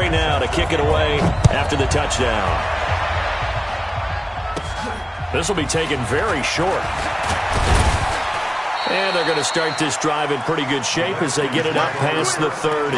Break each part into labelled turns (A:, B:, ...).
A: ready now to kick it away after the touchdown. This will be taken very short. And they're going to start this drive in pretty good shape as they get it up past the 30.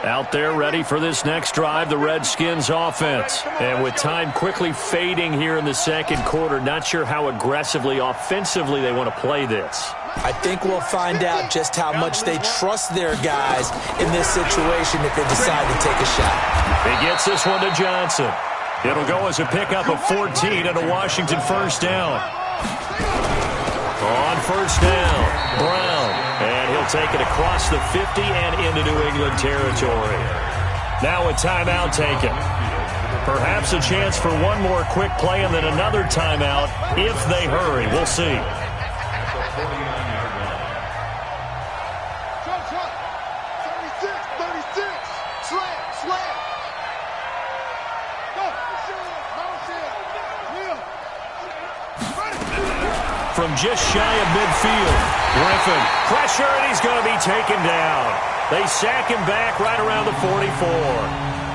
A: Out there ready for this next drive, the Redskins offense. And with time quickly fading here in the second quarter, not sure how aggressively, offensively they want to play this.
B: I think we'll find out just how much they trust their guys in this situation if they decide to take a shot.
A: He gets this one to Johnson. It'll go as a pickup of 14 and a Washington first down. On first down, Brown. And he'll take it across the 50 and into New England territory. Now a timeout taken. Perhaps a chance for one more quick play and then another timeout if they hurry. We'll see. From just shy of midfield, Griffin, pressure, and he's going to be taken down. They sack him back right around the 44.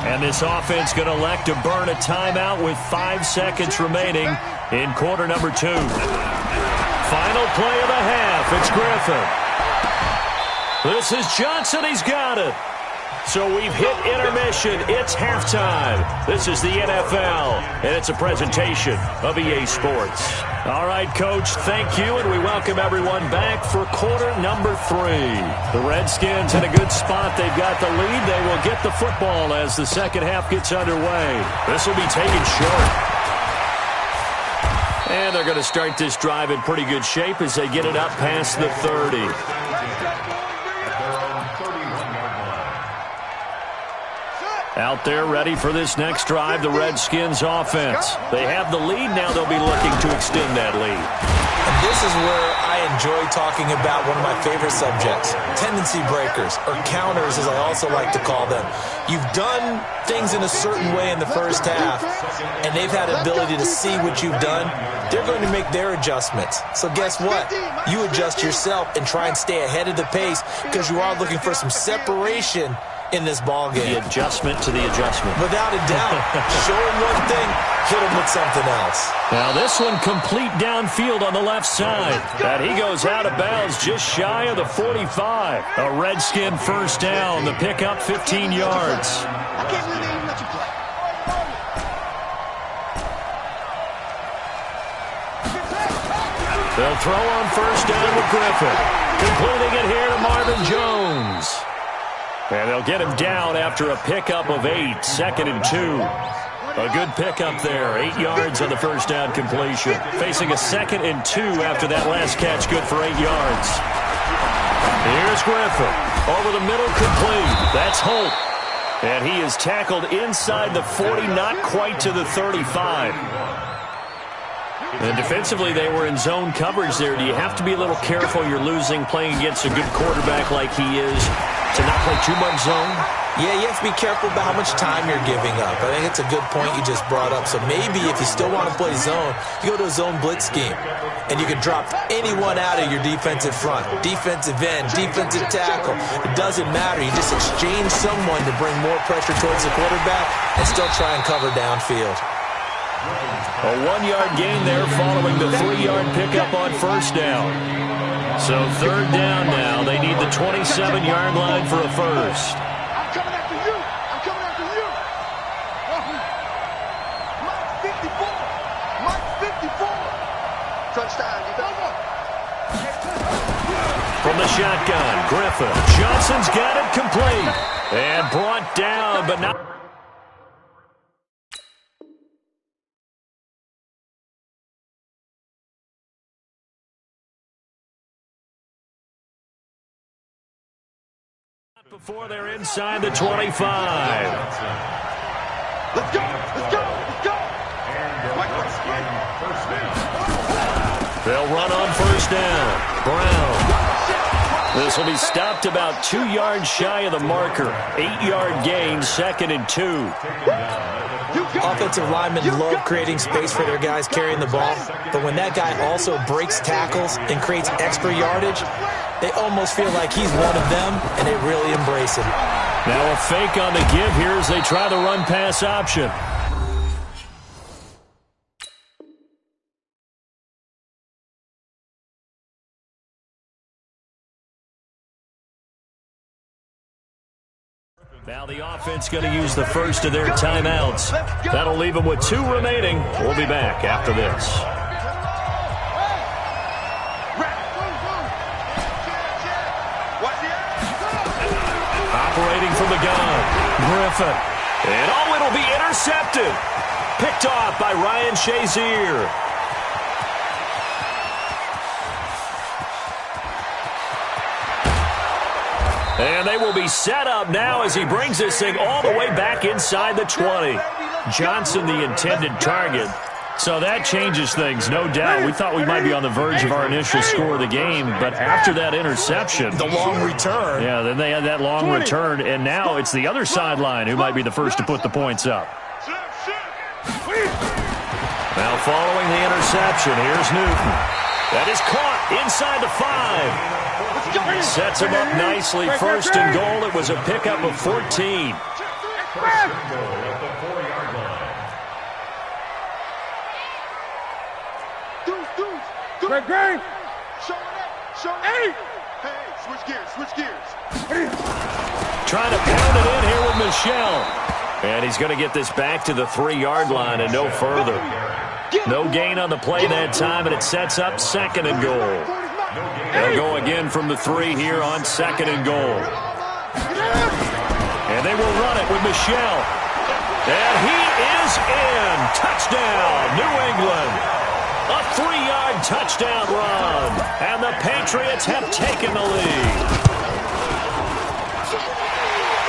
A: And this offense going to elect to burn a timeout with 5 seconds remaining in quarter number 2. Final play of the half, it's Griffin. This is Johnson, he's got it. So we've hit intermission. It's halftime. This is the NFL, and it's a presentation of EA Sports. All right, Coach, thank you, and we welcome everyone back for quarter number 3. The Redskins in a good spot. They've got the lead. They will get the football as the second half gets underway. This will be taken short. And they're going to start this drive in pretty good shape as they get it up past the 30. Out there ready for this next drive, the Redskins offense. They have the lead. Now they'll be looking to extend that lead.
B: And this is where I enjoy talking about one of my favorite subjects, tendency breakers, or counters as I also like to call them. You've done things in a certain way in the first half, and they've had the ability to see what you've done. They're going to make their adjustments. So guess what? You adjust yourself and try and stay ahead of the pace because you are looking for some separation in this ball game.
A: The adjustment to the adjustment.
B: Without a doubt. Show him one thing, hit him with something else.
A: Now this one complete downfield on the left side. And he goes out of bounds just shy of the 45. A Redskin first down. The pickup 15 yards. They'll throw on first down with Griffin. Completing it here to Marvin Jones. And they'll get him down after a pickup of 8, 2nd and 2. A good pickup there, 8 yards on the first down completion. Facing a 2nd and 2 after that last catch, good for 8 yards. Here's Griffin, over the middle, complete. That's Holt. And he is tackled inside the 40, not quite to the 35. And defensively, they were in zone coverage there. Do you have to be a little careful? You're losing, playing against a good quarterback like he is, to not play too much zone?
B: Yeah, you have to be careful about how much time you're giving up. I think it's a good point you just brought up. So maybe if you still want to play zone, you go to a zone blitz scheme. And you can drop anyone out of your defensive front. Defensive end, defensive tackle. It doesn't matter. You just exchange someone to bring more pressure towards the quarterback and still try and cover downfield.
A: A 1-yard gain there following the 3-yard pickup on first down. So third down now. They need the 27-yard line for a first.
C: I'm coming after you. I'm coming after you. Mike 54. Mike 54. Touchdown.
A: From the shotgun, Griffin. Johnson's got it complete. And brought down, but not. Before they're inside the 25.
C: Let's go. Let's go. Let's go.
A: They'll run on first down. Brown. This will be stopped about 2 yards shy of the marker. 8-yard gain, 2nd and 2.
B: Offensive linemen love creating space for their guys carrying the ball, but when that guy also breaks tackles and creates extra yardage, they almost feel like he's one of them, and they really embrace him.
A: Now a fake on the give here as they try the run-pass option. Now the offense going to use the first of their timeouts. That'll leave them with 2 remaining. We'll be back after this. Operating from the gun, Griffin. And it'll be intercepted. Picked off by Ryan Shazier. And they will be set up now as he brings this thing all the way back inside the 20. Johnson, the intended target. So that changes things, no doubt. We thought we might be on the verge of our initial score of the game, but after that interception.
B: The long return.
A: Yeah, then they had that long return, and now it's the other sideline who might be the first to put the points up. Now following the interception, here's Newton. That is caught inside the 5. Sets him up nicely. First and goal. It was a pickup of 14.
C: Great. Show it. Hey, switch gears.
A: Trying to pound it in here with Michelle. And he's going to get this back to the 3-yard line and no further. No gain on the play that time, and it sets up second and goal. They'll go again from the 3 here on second and goal. And they will run it with Michelle. And he is in. Touchdown, New England. A 3-yard touchdown run. And the Patriots have taken the lead.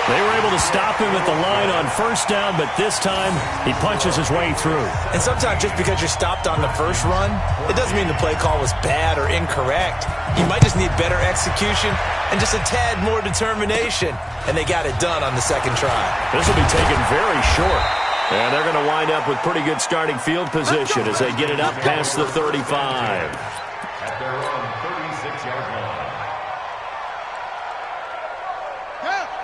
A: They were able to stop him at the line on first down, but this time he punches his way through.
B: And sometimes just because you're stopped on the first run, it doesn't mean the play call was bad or incorrect. You might just need better execution and just a tad more determination. And they got it done on the second try.
A: This will be taken very short. And they're going to wind up with pretty good starting field position as they get it up past the 35.
D: At their own 36-yard line.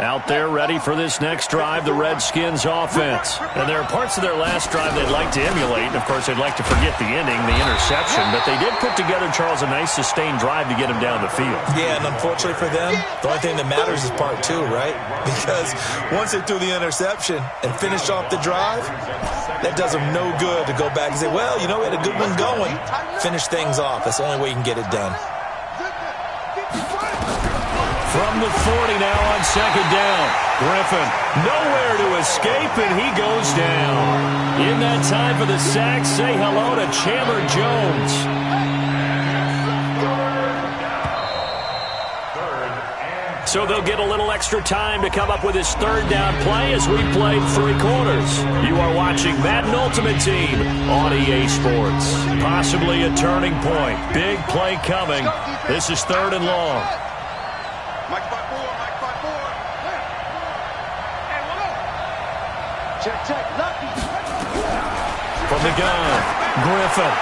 A: Out there ready for this next drive, the Redskins offense. And there are parts of their last drive they'd like to emulate. And, of course, they'd like to forget the ending, the interception. But they did put together, Charles, a nice sustained drive to get him down the field.
B: Yeah, and unfortunately for them, the only thing that matters is part 2, right? Because once they threw the interception and finished off the drive, that does them no good to go back and say, well, you know, we had a good one going. Finish things off. That's the only way you can get it done.
A: From the 40 now on second down. Griffin nowhere to escape, and he goes down. In that time for the sack, say hello to Chandler Jones. So they'll get a little extra time to come up with his third down play as we played 3 quarters. You are watching Madden Ultimate Team on EA Sports. Possibly a turning point. Big play coming. This is 3rd and long.
C: Mike 5-4. Check, lucky.
A: From the gun, Griffin.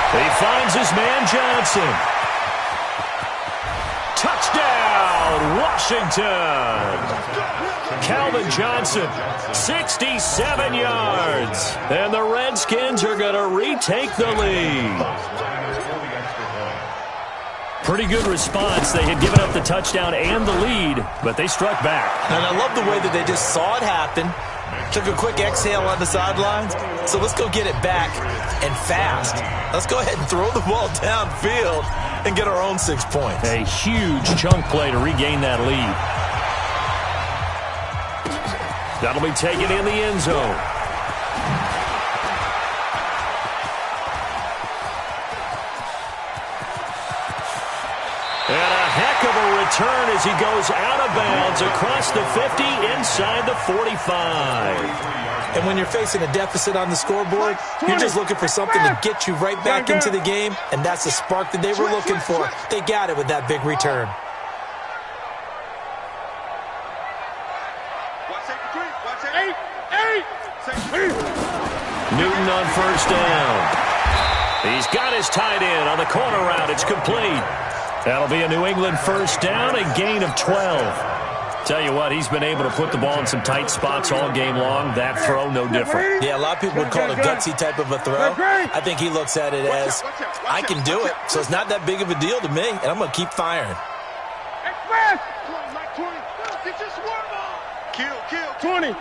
A: He finds his man Johnson. Touchdown, Washington. Calvin Johnson, 67 yards. And the Redskins are going to retake the lead. Pretty good response. They had given up the touchdown and the lead, but they struck back.
B: And I love the way that they just saw it happen, took a quick exhale on the sidelines. So let's go get it back and fast. Let's go ahead and throw the ball downfield and get our own 6 points.
A: A huge chunk play to regain that lead. That'll be taken in the end zone. And a heck of a return as he goes out of bounds across the 50 inside the 45.
B: And when you're facing a deficit on the scoreboard, you're just looking for something to get you right back into the game, and that's the spark that they were looking for. They got it with that big return.
A: Newton on first down. He's got his tight end on the corner route. It's complete. That'll be a New England first down, a gain of 12. Tell you what, he's been able to put the ball in some tight spots all game long. That throw, no different.
B: Yeah, a lot of people would call it a gutsy type of a throw. I think he looks at it as, I can do it, so it's not that big of a deal to me, and I'm going to keep firing.
C: Express! 20, 20. Get your swarm on! Kill. 20.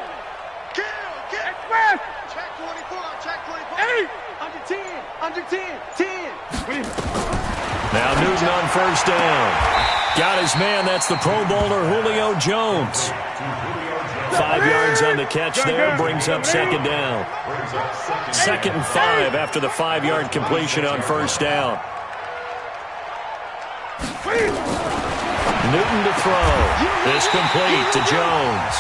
C: Kill. Express! Check 24. Check 24. 8. Under 10. 10.
A: Now Newton on first down. Got his man. That's the Pro Bowler Julio Jones. 5 yards on the catch there. Brings up second down. 2nd and 5 after the 5-yard completion on first down. Newton to throw. This complete to Jones.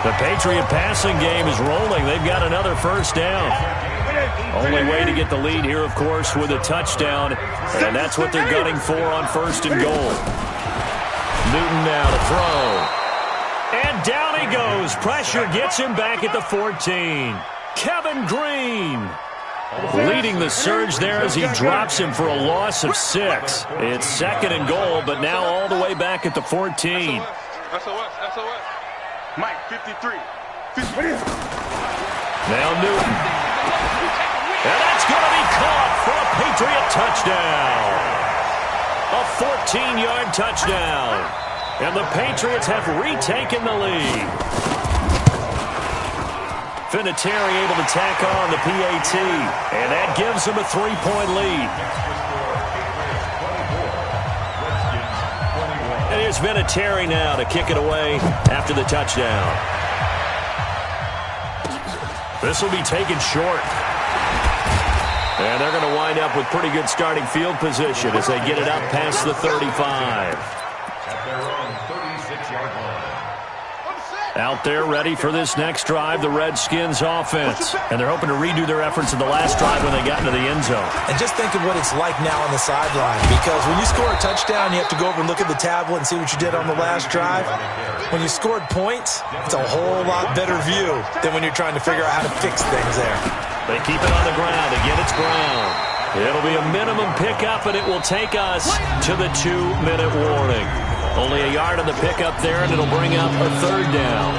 A: The Patriot passing game is rolling. They've got another first down. Only way to get the lead here, of course, with a touchdown. And that's what they're gunning for on 1st and goal. Newton now to throw. And down he goes. Pressure gets him back at the 14. Kevin Green leading the surge there as he drops him for a loss of 6. It's 2nd and goal, but now all the way back at the 14.
C: SOS. Mike, 53.
A: Now Newton. And that's going to be caught for a Patriot touchdown. A 14-yard touchdown. And the Patriots have retaken the lead. Vinatieri able to tack on the PAT. And that gives them a 3-point lead. And here's Vinatieri now to kick it away after the touchdown. This will be taken short. And they're going to wind up with pretty good starting field position as they get it up past the 35.
D: At their own 36-yard line.
A: Out there ready for this next drive, the Redskins offense. And they're hoping to redo their efforts in the last drive when they got into the end zone.
B: And just think of what it's like now on the sideline, because when you score a touchdown, you have to go over and look at the tablet and see what you did on the last drive. When you scored points, it's a whole lot better view than when you're trying to figure out how to fix things there.
A: They keep it on the ground. Again, it's Brown. It'll be a minimum pickup, and it will take us to the 2-minute warning. Only a yard on the pickup there, and it'll bring up a 3rd down.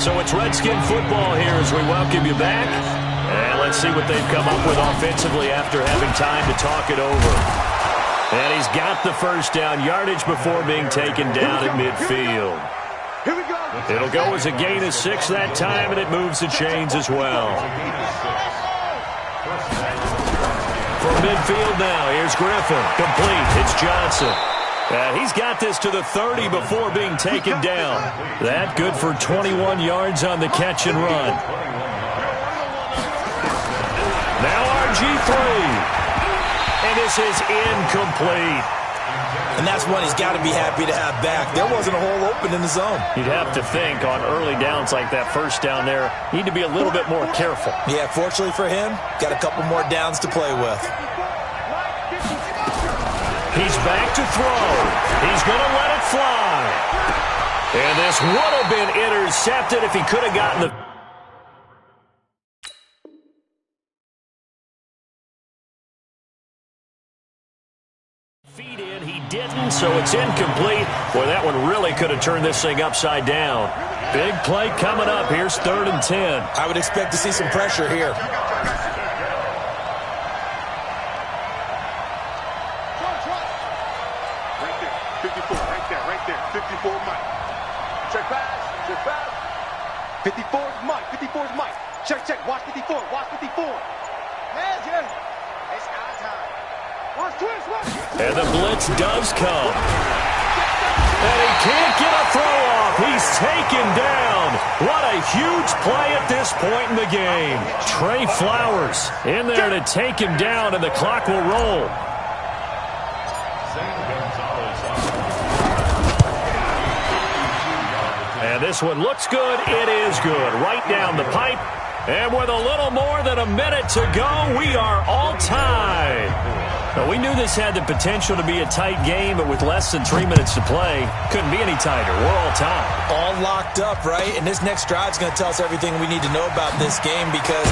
A: So it's Redskin football here as we welcome you back. And let's see what they've come up with offensively after having time to talk it over. And he's got the first down yardage before being taken down at midfield.
C: Here we go.
A: It'll go as a gain of 6 that time, and it moves the chains as well. From midfield now, here's Griffin. Complete. It's Johnson. He's got this to the 30 before being taken down. That good for 21 yards on the catch and run. Now RG3. And this is incomplete.
B: And that's one he's got to be happy to have back. There wasn't a hole open in the zone.
A: You'd have to think on early downs like that first down there, need to be a little bit more careful.
B: Yeah, fortunately for him, got a couple more downs to play with.
A: He's back to throw. He's going to let it fly. And this would have been intercepted if he could have gotten the... feet in. He didn't, so it's incomplete. Boy, that one really could have turned this thing upside down. Big play coming up. Here's 3rd and 10.
B: I would expect to see some pressure here.
C: Right there. 54 Mike. Check pass. 54 is Mike. 54 is Mike. Check. Watch 54. Yeah. It's our time.
A: And the blitz does come. And he can't get a throw off. He's taken down. What a huge play at this point in the game. Trey Flowers in there to take him down, and the clock will roll. And this one looks good. It is good. Right down the pipe. And with a little more than a minute to go, we are all tied. Well, we knew this had the potential to be a tight game, but with less than 3 minutes to play, couldn't be any tighter. We're all tied.
B: All locked up, right? And this next drive is going to tell us everything we need to know about this game because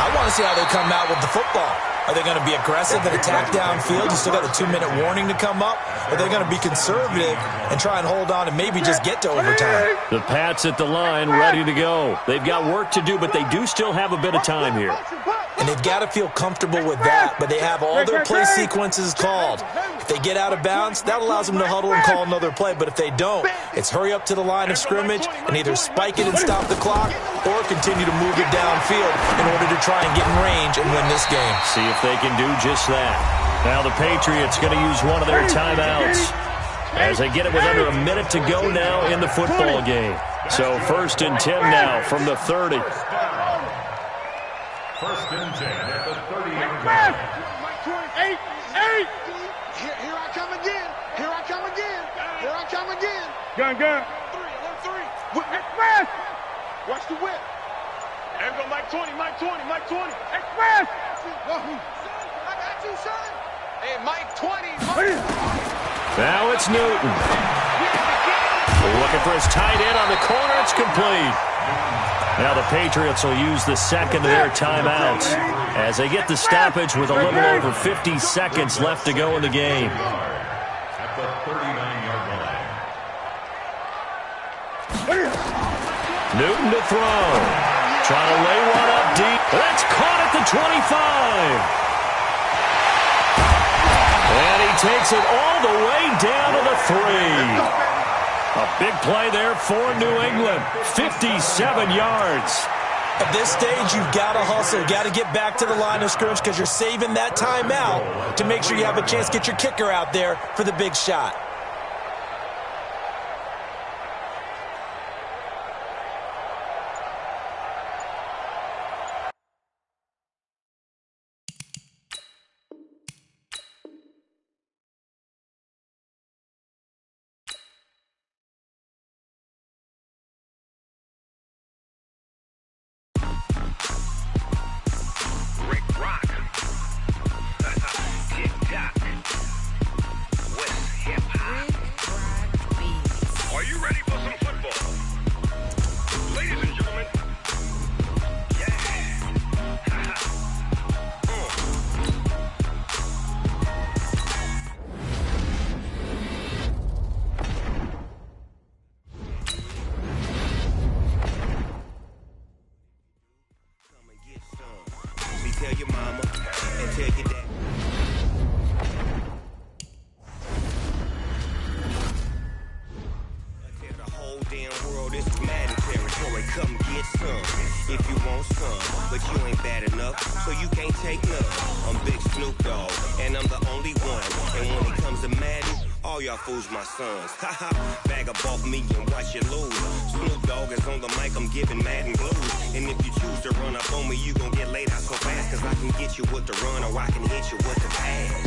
B: I want to see how they come out with the football. Are they going to be aggressive and attack downfield? You still got a 2-minute warning to come up? Or are they going to be conservative and try and hold on and maybe just get to overtime?
A: The Pats at the line, ready to go. They've got work to do, but they do still have a bit of time here.
B: And they've got to feel comfortable with that, but they have all their play sequences called. If they get out of bounds, that allows them to huddle and call another play. But if they don't, it's hurry up to the line of scrimmage and either spike it and stop the clock or continue to move it downfield in order to try and get in range and win this game.
A: See if they can do just that. Now the Patriots going to use one of their timeouts as they get it with under a minute to go now in the football game. So 1st and 10 now from the 30.
D: 1st and 10 at the 30-yard line.
C: 8. Here I come again. Here I come again. Here I come again. Gun. 3. Express. Watch the whip. There we go, Mike 20. Express. I got you, son. Hey, Mike 20.
A: Now it's Newton. Looking for his tight end on the corner. It's complete. Now the Patriots will use the second of their timeouts as they get the stoppage with a little over 50 seconds left to go in the game.
D: At the 39-yard line.
A: Newton to throw. Trying to lay one up deep. That's caught at the 25. And he takes it all the way down to the 3. A big play there for New England. 57 yards.
B: At this stage, you've got to hustle. You've got to get back to the line of scrimmage because you're saving that timeout to make sure you have a chance to get your kicker out there for the big shot.
E: Tell your mama and tell your dad. Tell the whole damn world it's Madden territory. Come get some if you want some, but you ain't bad enough, so you can't take none. I'm Big Snoop Dogg, and I'm the only one. And when it comes to Madden, all y'all fools my sons. Haha, bag up off me and watch you lose. Snoop Dogg is on the mic, I'm giving Madden blues. And if you choose to run up on me, you gon' get laid out so fast. Cause I can get you with the run or I can hit you with the pass.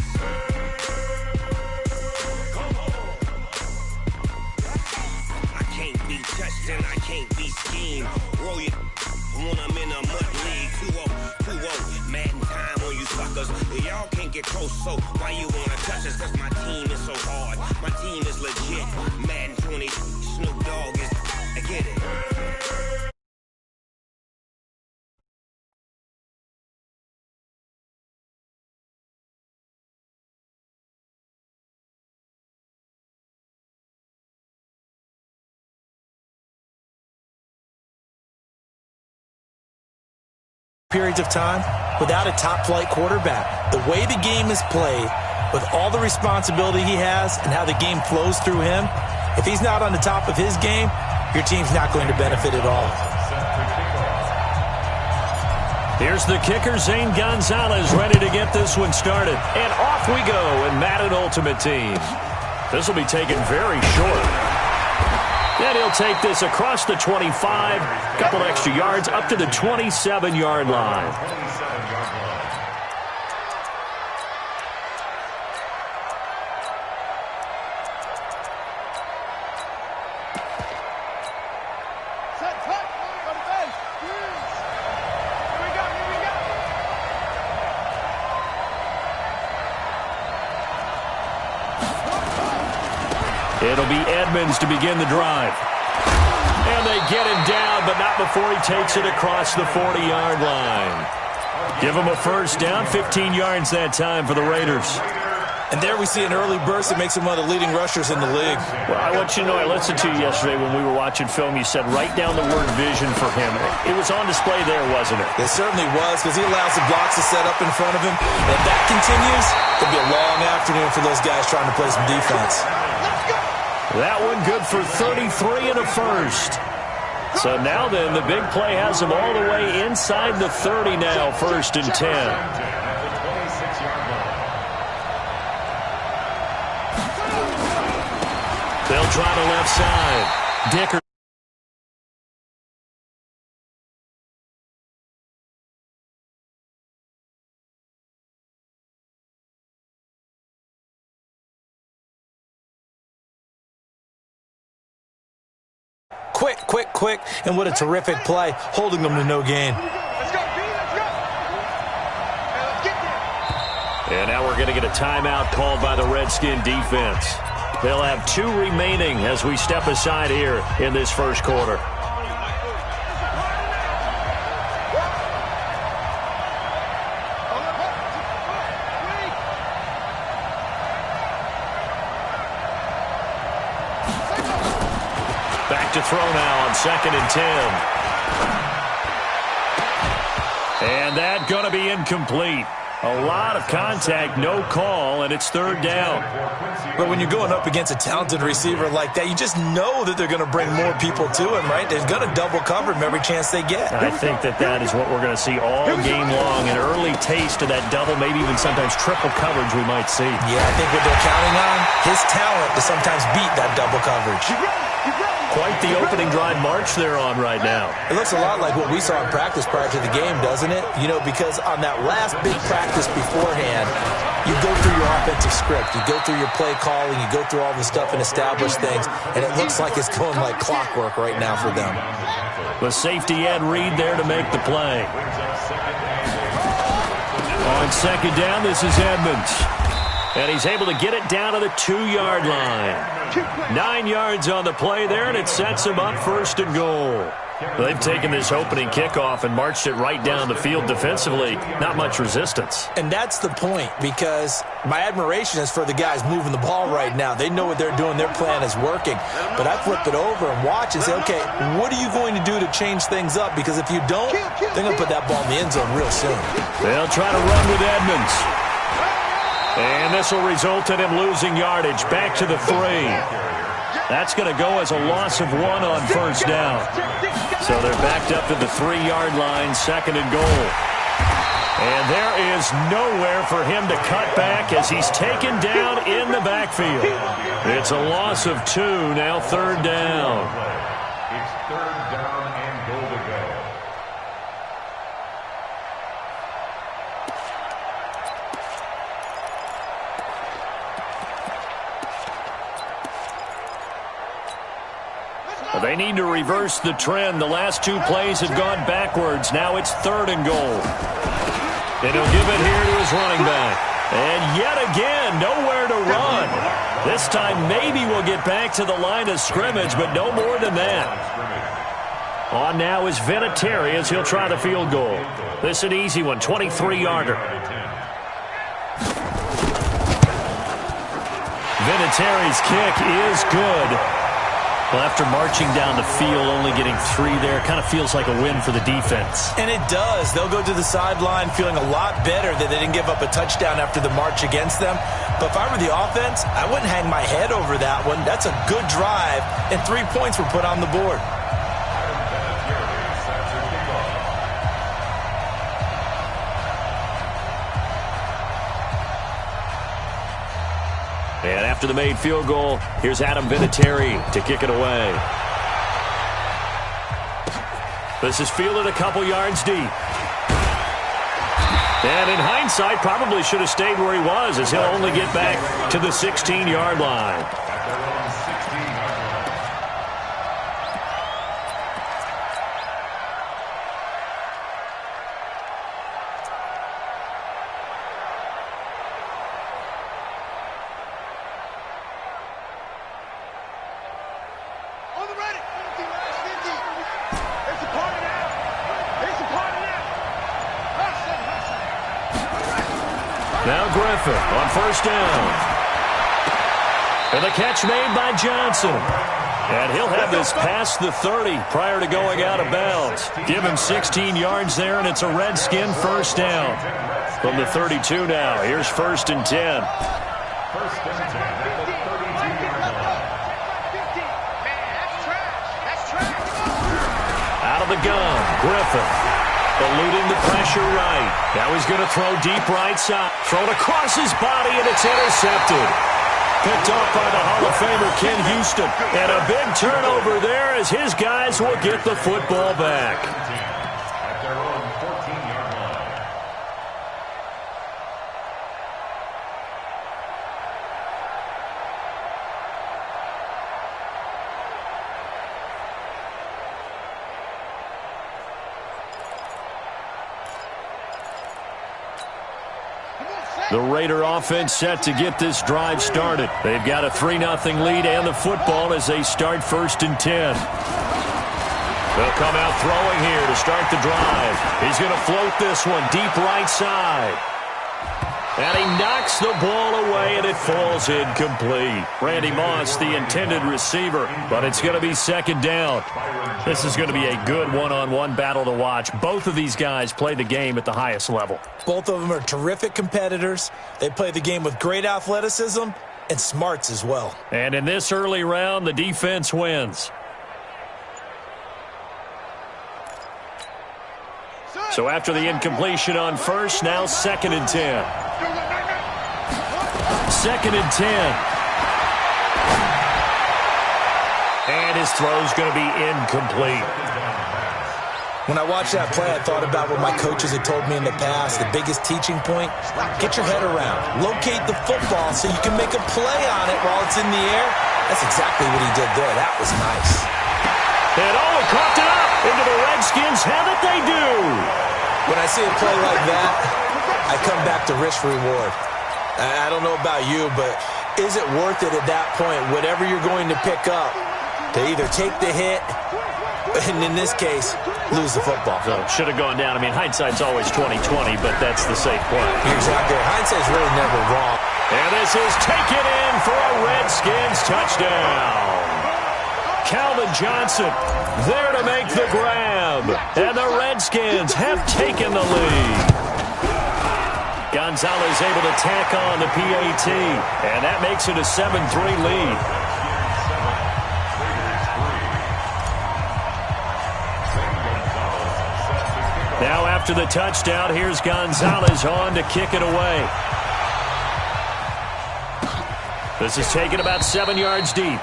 E: I can't be touched and I can't be schemed. Roll you when I'm in a mud league. 2-0, Madden time on you suckers. Y'all can't get close, so why you wanna touch us? Cause my team is so hard. My team is legit. Madden20, Snoop Dogg is, I get it.
B: Periods of time without a top-flight quarterback. The way the game is played, with all the responsibility he has and how the game flows through him, if he's not on the top of his game, your team's not going to benefit at all.
A: Here's the kicker, Zane Gonzalez, ready to get this one started. And off we go in Madden Ultimate Team. This will be taken very short. And he'll take this across the 25, couple extra yards up to the 27-yard line. It'll be Edmonds to begin the drive. And they get him down, but not before he takes it across the 40-yard line. Give him a first down, 15 yards that time for the Raiders.
B: And there we see an early burst that makes him one of the leading rushers in the league.
A: Well, I want you to know, I listened to you yesterday when we were watching film. You said write down the word vision for him. It was on display there, wasn't it?
B: It certainly was, because he allows the blocks to set up in front of him. And if that continues, it'll be a long afternoon for those guys trying to play some defense.
A: That one good for 33 and a first. So now then, the big play has them all the way inside the 30 now, 1st and 10. They'll try the left side. Dicker.
B: Quick, and what a terrific play, holding them to no gain.
C: Let's go, B, let's go. Hey, let's get there.
A: And now we're going to get a timeout called by the Redskin defense. They'll have 2 remaining as we step aside here in this first quarter. Back to throw now on 2nd and 10. And that's going to be incomplete. A lot of contact, no call, and it's 3rd down.
B: But when you're going up against a talented receiver like that, you just know that they're going to bring more people to him, right? They're going to double cover him every chance they get.
A: I think that is what we're going to see all game long. An early taste of that double, maybe even sometimes triple coverage we might see.
B: Yeah, I think what they're counting on, his talent to sometimes beat that double coverage.
A: Quite the opening drive march they're on right now.
B: It looks a lot like what we saw in practice prior to the game, doesn't it? You know, because on that last big practice beforehand, you go through your offensive script, you go through your play calling, you go through all the stuff and establish things, and it looks like it's going like clockwork right now for them.
A: The safety Ed Reed there to make the play. On 2nd down, this is Edmonds. And he's able to get it down to the 2-yard line. 9 yards on the play there, and it sets him up 1st and goal. They've taken this opening kickoff and marched it right down the field defensively. Not much resistance.
B: And that's the point, because my admiration is for the guys moving the ball right now. They know what they're doing. Their plan is working. But I flip it over and watch and say, okay, what are you going to do to change things up? Because if you don't, they're going to put that ball in the end zone real soon.
A: They'll try to run with Edmonds. And this will result in him losing yardage. Back to the 3. That's going to go as a loss of 1 on 1st down. So they're backed up to the 3-yard line, 2nd and goal. And there is nowhere for him to cut back as he's taken down in the backfield. It's a loss of 2, now 3rd down.
D: It's 3rd down and goal to go.
A: They need to reverse the trend. The last 2 plays have gone backwards. Now it's 3rd and goal. And he'll give it here to his running back. And yet again, nowhere to run. This time maybe we'll get back to the line of scrimmage, but no more than that. On now is Vinatieri as he'll try the field goal. This is an easy one, 23-yarder. Vinatieri's kick is good. Well, after marching down the field, only getting 3 there, kind of feels like a win for the defense.
B: And it does. They'll go to the sideline feeling a lot better that they didn't give up a touchdown after the march against them. But if I were the offense, I wouldn't hang my head over that one. That's a good drive, and 3 points were put on the board.
A: And after the made field goal, here's Adam Vinatieri to kick it away. This is fielded a couple yards deep. And in hindsight, probably should have stayed where he was, as he'll only get back to the 16-yard line. Griffin on first down. And the catch made by Johnson. And he'll have this past the 30 prior to going out of bounds. Give him 16 yards there, and it's a Redskin first down. From the 32 now, here's 1st and 10.
D: First and 10 at the 32-yard line.
A: Out of the gun, Griffin. Eluding the pressure right. Now he's going to throw deep right side. Thrown across his body, and it's intercepted. Picked off by the Hall of Famer Ken Houston. And a big turnover there as his guys will get the football back.
D: At their own 14-yard line.
A: The Raider offense set to get this drive started. They've got a 3-0 lead and the football as they start 1st and 10. They'll come out throwing here to start the drive. He's going to float this one deep right side. And he knocks the ball away, and it falls incomplete. Randy Moss, the intended receiver, but it's going to be 2nd down. This is going to be a good one-on-one battle to watch. Both of these guys play the game at the highest level.
B: Both of them are terrific competitors. They play the game with great athleticism and smarts as well.
A: And in this early round, the defense wins. So after the incompletion on first, now 2nd and 10. 2nd and 10. And his throw's going to be incomplete.
B: When I watched that play, I thought about what my coaches had told me in the past. The biggest teaching point, get your head around. Locate the football so you can make a play on it while it's in the air. That's exactly what he did there. That was nice.
A: And he coughed it up into the Redskins. Have it they do.
B: When I see a play like that, I come back to risk-reward. I don't know about you, but is it worth it at that point, whatever you're going to pick up, to either take the hit, and in this case, lose the football?
A: So should have gone down. I mean, hindsight's always 20/20, but that's the safe play.
B: Exactly. Hindsight's really never wrong.
A: And this is taken in for a Redskins touchdown. Calvin Johnson there to make the grab. And the Redskins have taken the lead. Gonzalez able to tack on the PAT. And that makes it a 7-3 lead. Now after the touchdown, here's Gonzalez on to kick it away. This is taken about 7 yards deep.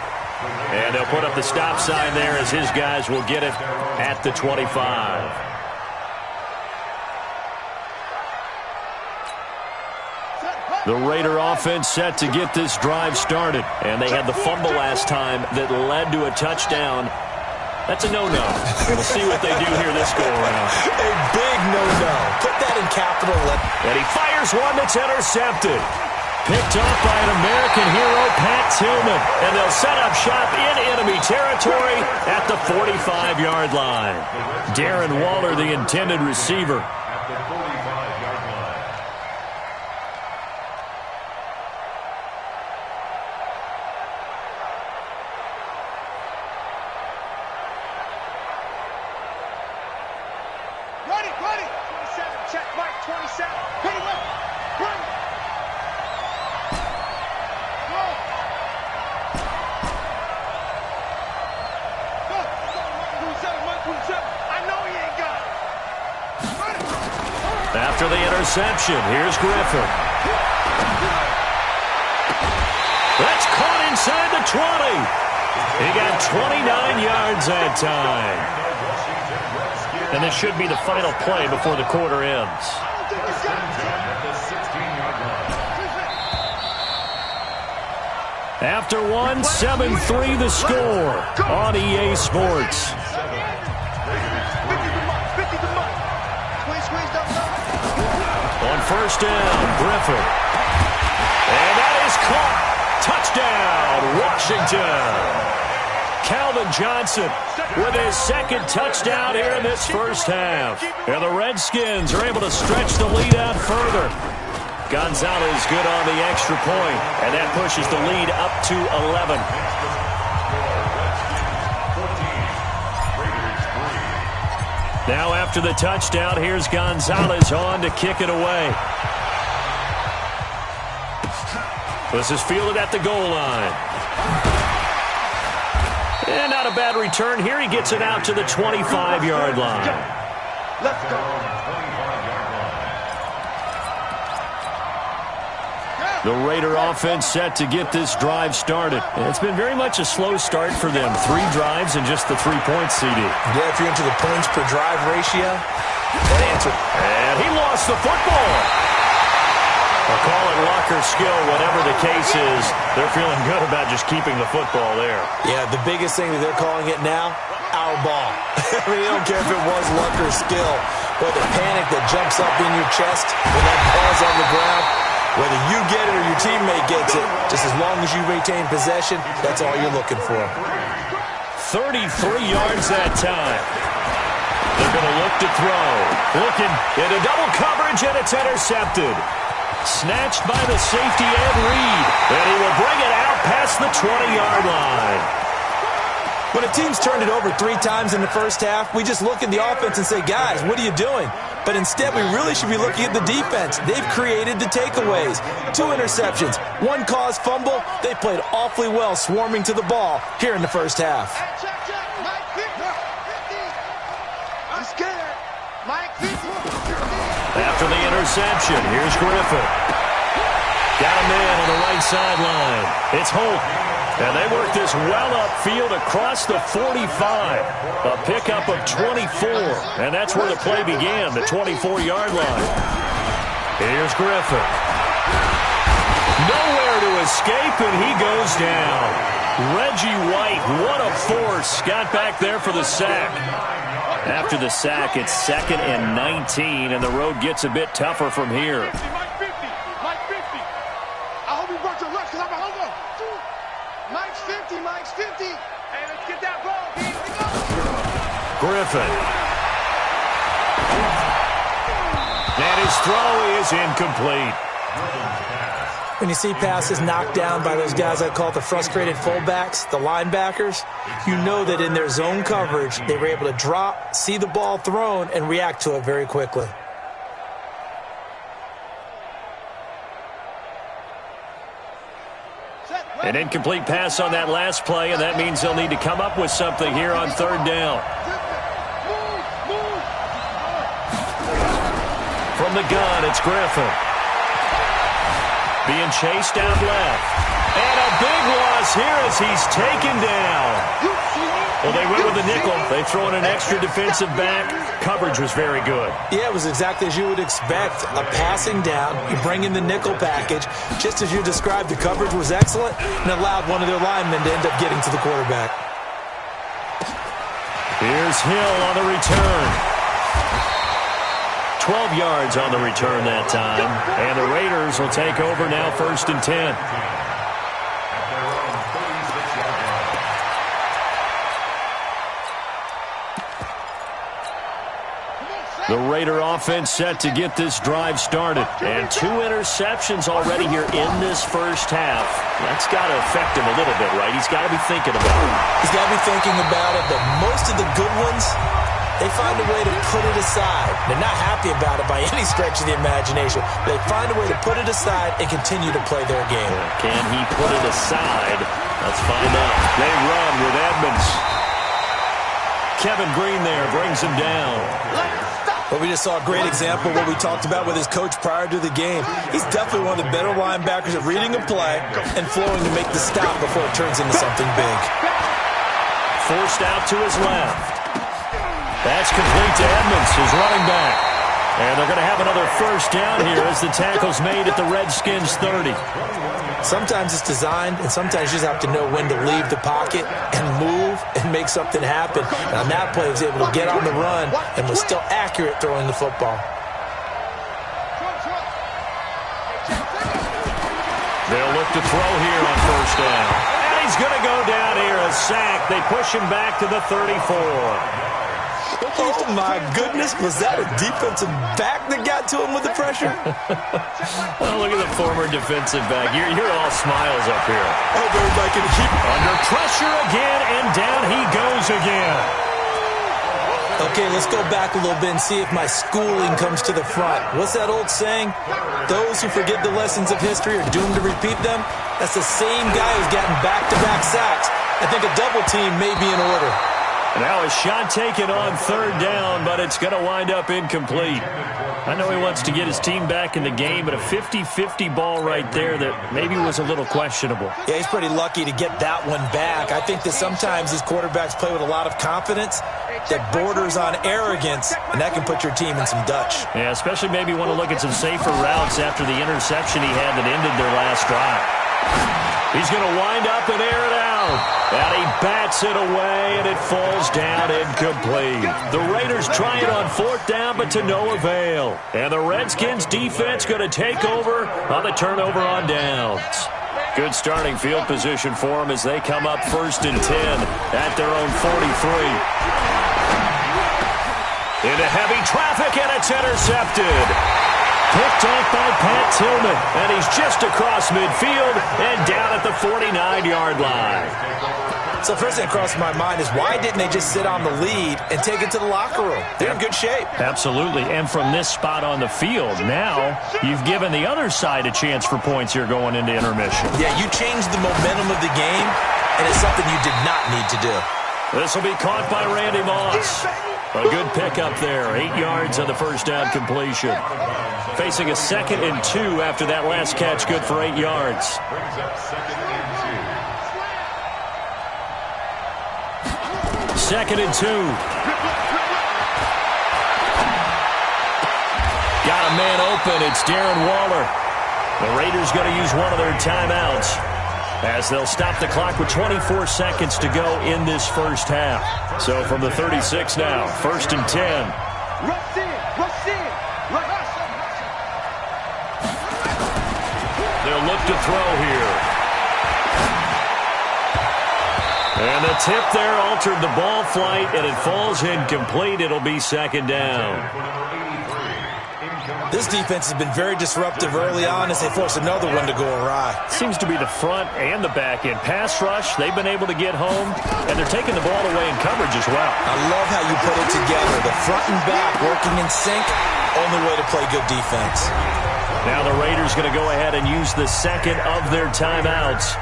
A: And they'll put up the stop sign there as his guys will get it at the 25. The Raider offense set to get this drive started. And they had the fumble last time that led to a touchdown. That's a no-no. We'll see what they do here this go-around.
B: A big no-no. Put that in capital letters.
A: And he fires one that's intercepted. Picked off by an American hero, Pat Tillman. And they'll set up shop in enemy territory at the 45-yard line. Darren Waller, the intended receiver.
D: At the 45-yard line.
C: Ready, ready. 27, check, Mike, 27. Hit him up. Run.
A: After the interception, here's Griffin. That's caught inside the 20. He got 29 yards that time. And this should be the final play before the quarter ends. After one, 7-3 the score on EA Sports. On first down, Griffin. And that is caught. Touchdown, Washington. Calvin Johnson with his second touchdown here in this first half. And the Redskins are able to stretch the lead out further. Gonzalez good on the extra point, and that pushes the lead up to 11. Now after the touchdown, here's Gonzalez on to kick it away. This is fielded at the goal line. And not a bad return here. He gets it out to the 25-yard line.
C: Let's go.
A: The Raider offense set to get this drive started. And it's been very much a slow start for them. 3 drives and just the 3 points, CD.
B: Yeah, if you're into the points per drive ratio, that answer.
A: And he lost the football. I'll call it luck or skill, whatever the case is. They're feeling good about just keeping the football there.
B: Yeah, the biggest thing that they're calling it now, our ball. I mean, they don't care if it was luck or skill, but the panic that jumps up in your chest when that ball's on the ground, whether you get it or your teammate gets it, just as long as you retain possession, that's all you're looking for.
A: 33 yards that time. They're going to look to throw. Looking into double coverage, and it's intercepted. Snatched by the safety Ed Reed, and he will bring it out past the 20-yard line.
B: When a team's turned it over 3 times in the first half, we just look at the offense and say, guys, what are you doing? But instead, we really should be looking at the defense. They've created the takeaways. 2 interceptions, 1 caused fumble. They played awfully well swarming to the ball here in the first half.
C: I'm scared. Mike 50.
A: After the interception, here's Griffin. Got a man on the right sideline. It's Holt. And they work this well upfield across the 45. A pickup of 24. And that's where the play began, the 24-yard line. Here's Griffin. Nowhere to escape, and he goes down. Reggie White, what a force. Got back there for the sack. After the sack, it's 2nd and 19, and the road gets a bit tougher from here.
C: Mike 50. Mike 50. I hope you brought your lunch because I'm a hunger. Mike's 50. Mike's 50. Hey, let's get that ball, B.
A: Griffin. And his throw is incomplete.
B: When you see passes knocked down by those guys I call the frustrated fullbacks, the linebackers, you know that in their zone coverage, they were able to drop, see the ball thrown, and react to it very quickly.
A: An incomplete pass on that last play, and that means they'll need to come up with something here on 3rd down. From the gun, it's Griffin. Being chased out left. And a big loss here as he's taken down. Well, they went with the nickel. They throw in an extra defensive back. Coverage was very good.
B: Yeah, it was exactly as you would expect. A passing down. You bring in the nickel package. Just as you described, the coverage was excellent and allowed one of their linemen to end up getting to the quarterback.
A: Here's Hill on the return. 12 yards on the return that time. And the Raiders will take over now 1st and 10. The Raider offense set to get this drive started. And 2 interceptions already here in this first half. That's got to affect him a little bit, right? He's got to be thinking about it.
B: He's got to be thinking about it, but most of the good ones, they find a way to put it aside. They're not happy about it by any stretch of the imagination. They find a way to put it aside and continue to play their game.
A: Can he put it aside? Let's find out. They run with Edmonds. Kevin Green there brings him down.
B: But we just saw a great example of what we talked about with his coach prior to the game. He's definitely one of the better linebackers at reading a play and flowing to make the stop before it turns into something big.
A: Forced out to his left. That's complete to Edmonds, his running back. And they're going to have another 1st down here as the tackle's made at the Redskins' 30.
B: Sometimes it's designed, and sometimes you just have to know when to leave the pocket and move and make something happen. And on that play, he was able to get on the run and was still accurate throwing the football.
A: They'll look to throw here on 1st down. And he's going to go down here, a sack. They push him back to the 34.
B: Oh, my goodness. Was that a defensive back that got to him with the pressure?
A: Oh, look at the former defensive back. You're all smiles up here.
B: Oh, everybody can keep
A: under pressure again, and down he goes again.
B: Okay, let's go back a little bit and see if my schooling comes to the front. What's that old saying? Those who forget the lessons of history are doomed to repeat them. That's the same guy who's gotten back-to-back sacks. I think a double team may be in order.
A: Now a shot taken on third down, but it's going to wind up incomplete. I know he wants to get his team back in the game, but a 50-50 ball right there that maybe was a little questionable.
B: Yeah, he's pretty lucky to get that one back. I think that sometimes these quarterbacks play with a lot of confidence that borders on arrogance, and that can put your team in some Dutch.
A: Yeah, especially maybe want to look at some safer routes after the interception he had that ended their last drive. He's going to wind up and air it out. And he bats it away, and it falls down incomplete. The Raiders try it on fourth down, but to no avail. And the Redskins defense going to take over on the turnover on downs. Good starting field position for them as they come up 1st and 10 at their own 43. Into heavy traffic, and it's intercepted. Picked off by Pat Tillman, and he's just across midfield and down at the 49-yard line.
B: So first thing that crossed my mind is why didn't they just sit on the lead and take it to the locker room? They're in good shape.
A: Absolutely, and from this spot on the field, now you've given the other side a chance for points here going into intermission.
B: Yeah, you changed the momentum of the game, and it's something you did not need to do.
A: This will be caught by Randy Moss. A good pickup there, 8 yards on the first down completion. Facing a 2nd and 2 after that last catch, good for 8 yards.
D: Brings up 2nd and
A: 2nd and 2. Got a man open. It's Darren Waller. The Raiders going to use one of their timeouts as they'll stop the clock with 24 seconds to go in this first half. So from the 36 now, 1st and 10. They'll look to throw here. And the tip there altered the ball flight, and it falls incomplete. It'll be 2nd down.
B: This defense has been very disruptive early on as they force another one to go awry.
A: Seems to be the front and the back end. Pass rush, they've been able to get home, and they're taking the ball away in coverage as well.
B: I love how you put it together. The front and back working in sync, only way to play good defense.
A: Now the Raiders going to go ahead and use the 2nd of their timeouts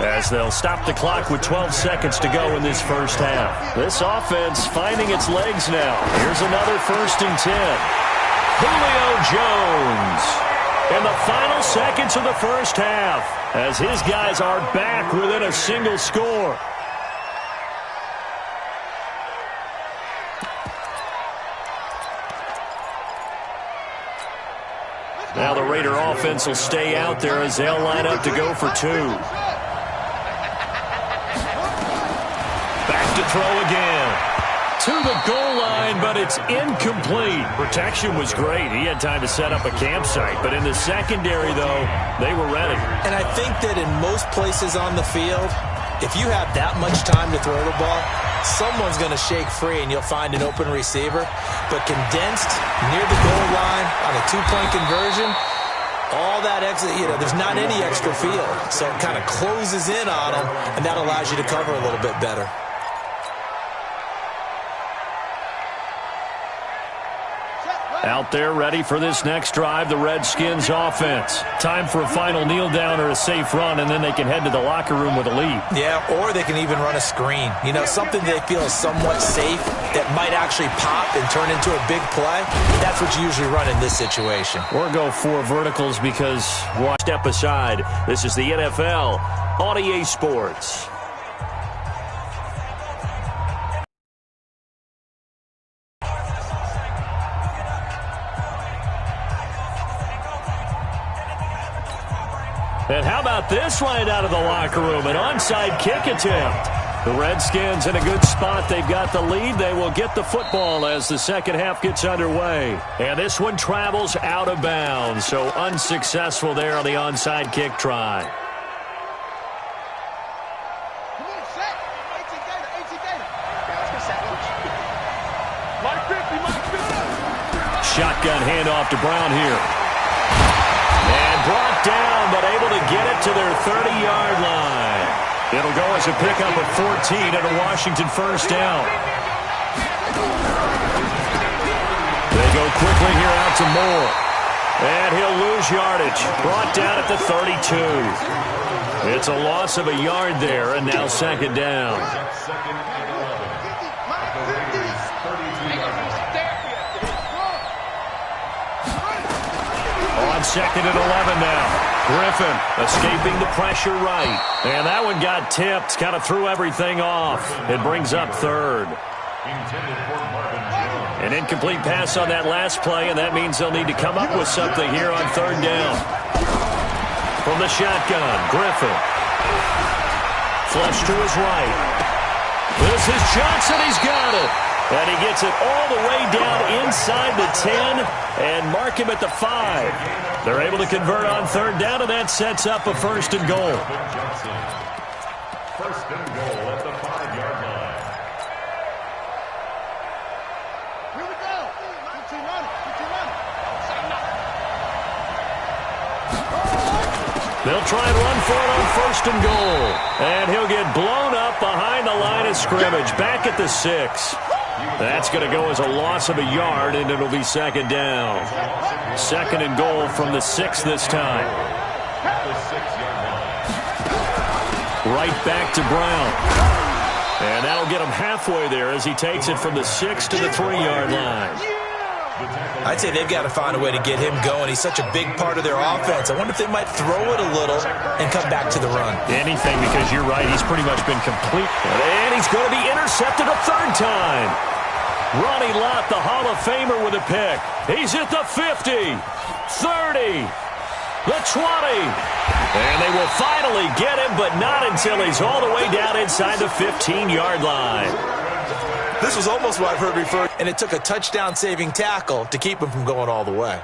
A: as they'll stop the clock with 12 seconds to go in this first half. This offense finding its legs now. Here's another 1st and 10. Julio Jones in the final seconds of the first half as his guys are back within a single score. Now the Raider offense will stay out there as they'll line up to go for 2. Back to throw again. To the goal line, but it's incomplete. Protection was great. He had time to set up a campsite, but in the secondary, though, they were ready.
B: And I think that in most places on the field, if you have that much time to throw the ball, someone's going to shake free and you'll find an open receiver. But condensed near the goal line on a 2-point conversion, all that extra, there's not any extra field. So it kind of closes in on them, and that allows you to cover a little bit better.
A: Out there ready for this next drive, the Redskins offense. Time for a final kneel down or a safe run, and then they can head to the locker room with a lead.
B: Yeah, or they can even run a screen. Something they feel is somewhat safe that might actually pop and turn into a big play. That's what you usually run in this situation.
A: Or go 4 verticals because one step aside. This is the NFL on EA Sports. And how about this right out of the locker room? An onside kick attempt. The Redskins in a good spot. They've got the lead. They will get the football as the second half gets underway. And this one travels out of bounds. So unsuccessful there on the onside kick try. Shotgun handoff to Brown here. And brought down, but able to get it to their 30-yard line. It'll go as a pickup of 14 and a Washington first down. They go quickly here out to Moore. And he'll lose yardage. Brought down at the 32. It's a loss of a yard there, and now second down. On second and 11 now. Griffin escaping the pressure right. And that one got tipped. Kind of threw everything off. It brings up third. An incomplete pass on that last play, and that means they'll need to come up with something here on third down. From the shotgun, Griffin. Flush to his right. This is Johnson. He's got it. And he gets it all the way down inside the 10 and mark him at the 5. They're able to convert on third down, and that sets up a first and goal.
D: First and goal at the 5-yard line.
C: Here we go.
A: They'll try and run for it on first and goal. And he'll get blown up behind the line of scrimmage. Back at the 6. That's going to go as a loss of a yard, and it'll be second down. Second and goal from the 6 this time. Right back to Brown. And that'll get him halfway there as he takes it from the 6 to the 3-yard line.
B: I'd say they've got to find a way to get him going. He's such a big part of their offense. I wonder if they might throw it a little and come back to the run.
A: Anything, because you're right. He's pretty much been complete. And he's going to be intercepted a third time. Ronnie Lott, the Hall of Famer, with a pick. He's at the 50, 30, the 20. And they will finally get him, but not until he's all the way down inside the 15-yard line.
B: This was almost what I've heard referred, and it took a touchdown-saving tackle to keep him from going all the way.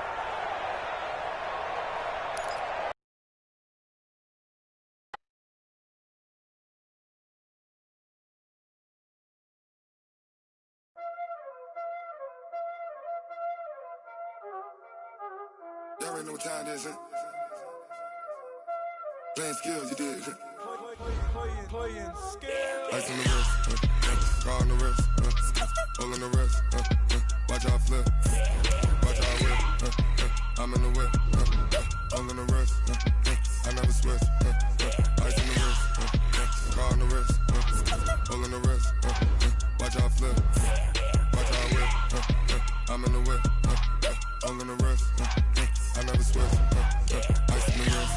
F: Y'all already know what time it is, huh? Playing skills, you did, huh? Playing skills. Ice on the wrist, car on the wrist, hole on the wrist, watch out flip, watch out whip, I'm in the whip, hole on the wrist, I never switch, ice on the wrist, car on the wrist, hole on the wrist, watch out flip, watch out whip, I'm in the whip, hole on the wrist, I never switch, ice on the wrist,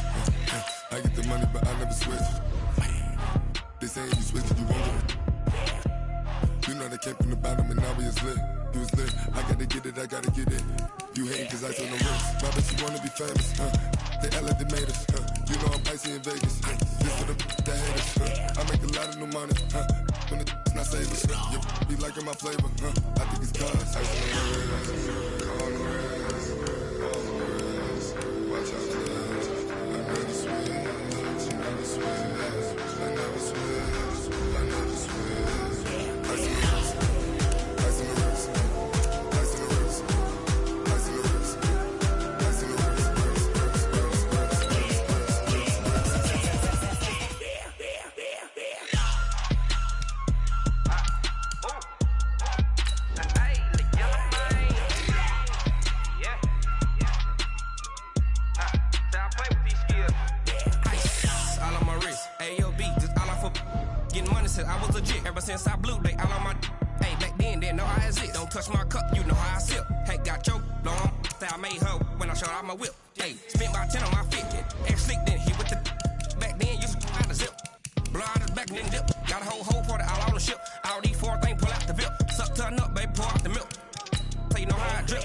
F: I get the money but I never switch. They say if you switch it, you won't get it. You know they came from the bottom and now we is lit. You was lit. I gotta get it, I gotta get it. You hating cause I told no wrist. Why bet you wanna be famous, They act like they made us, You know I'm icy in Vegas, This for the that hate us, I make a lot of new money, When the not save us, You be liking my flavor, I think it's cause ice on the wrist, on the wrist, on the wrist. Watch out for this. I never switch, I never switch.
G: Since I blew, they all on my. Hey, back then, they know I exist. Don't touch my cup, you know how I sip. Hey, got your long. Say I made her when I showed out my whip. Hey, spent about 10 on my fit. Ex slick, then he with the. Back then, used to out the zip. Blow out his back, then dip. Got a whole party all on the ship. All these 4 things pull out the VIP. Suck, turn up, baby, pour out the milk. So you know how I drip.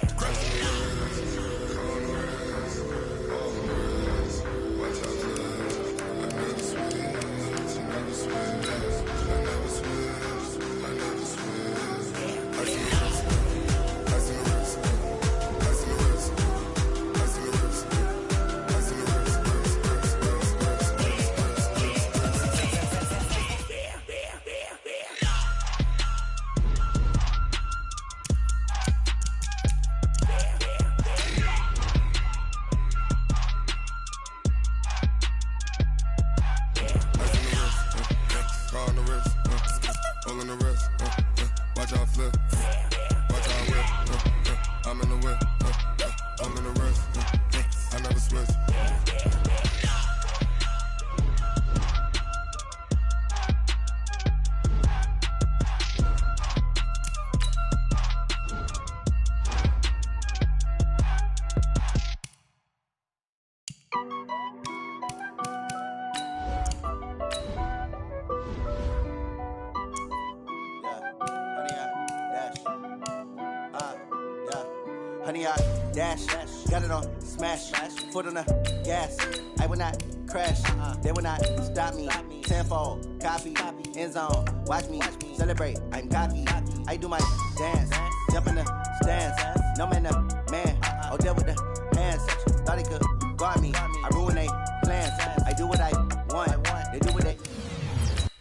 H: 100 yard dash. Got it on smash. Foot on the gas. I will not crash. They will not stop me. Tenfold, copy, end zone. Watch me celebrate. I'm cocky. I do my dance. Jump in the stands. No man, man. Oh, deal with the hands. Thought he could guard me. I ruin they plans. I do what I want. They do what they.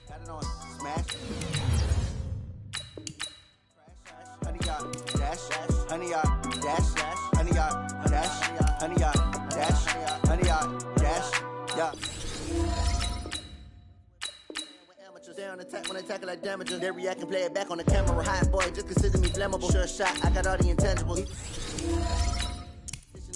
H: Got it on smash. 100 yard dash. 100 yard dash. 100 yard dash. 100 yard dash. 100 yard dash. Yeah. Down attack when I tackle like damager. They react and play it back on the camera. Hot boy, just consider me flammable. Sure shot, I got all the intangibles.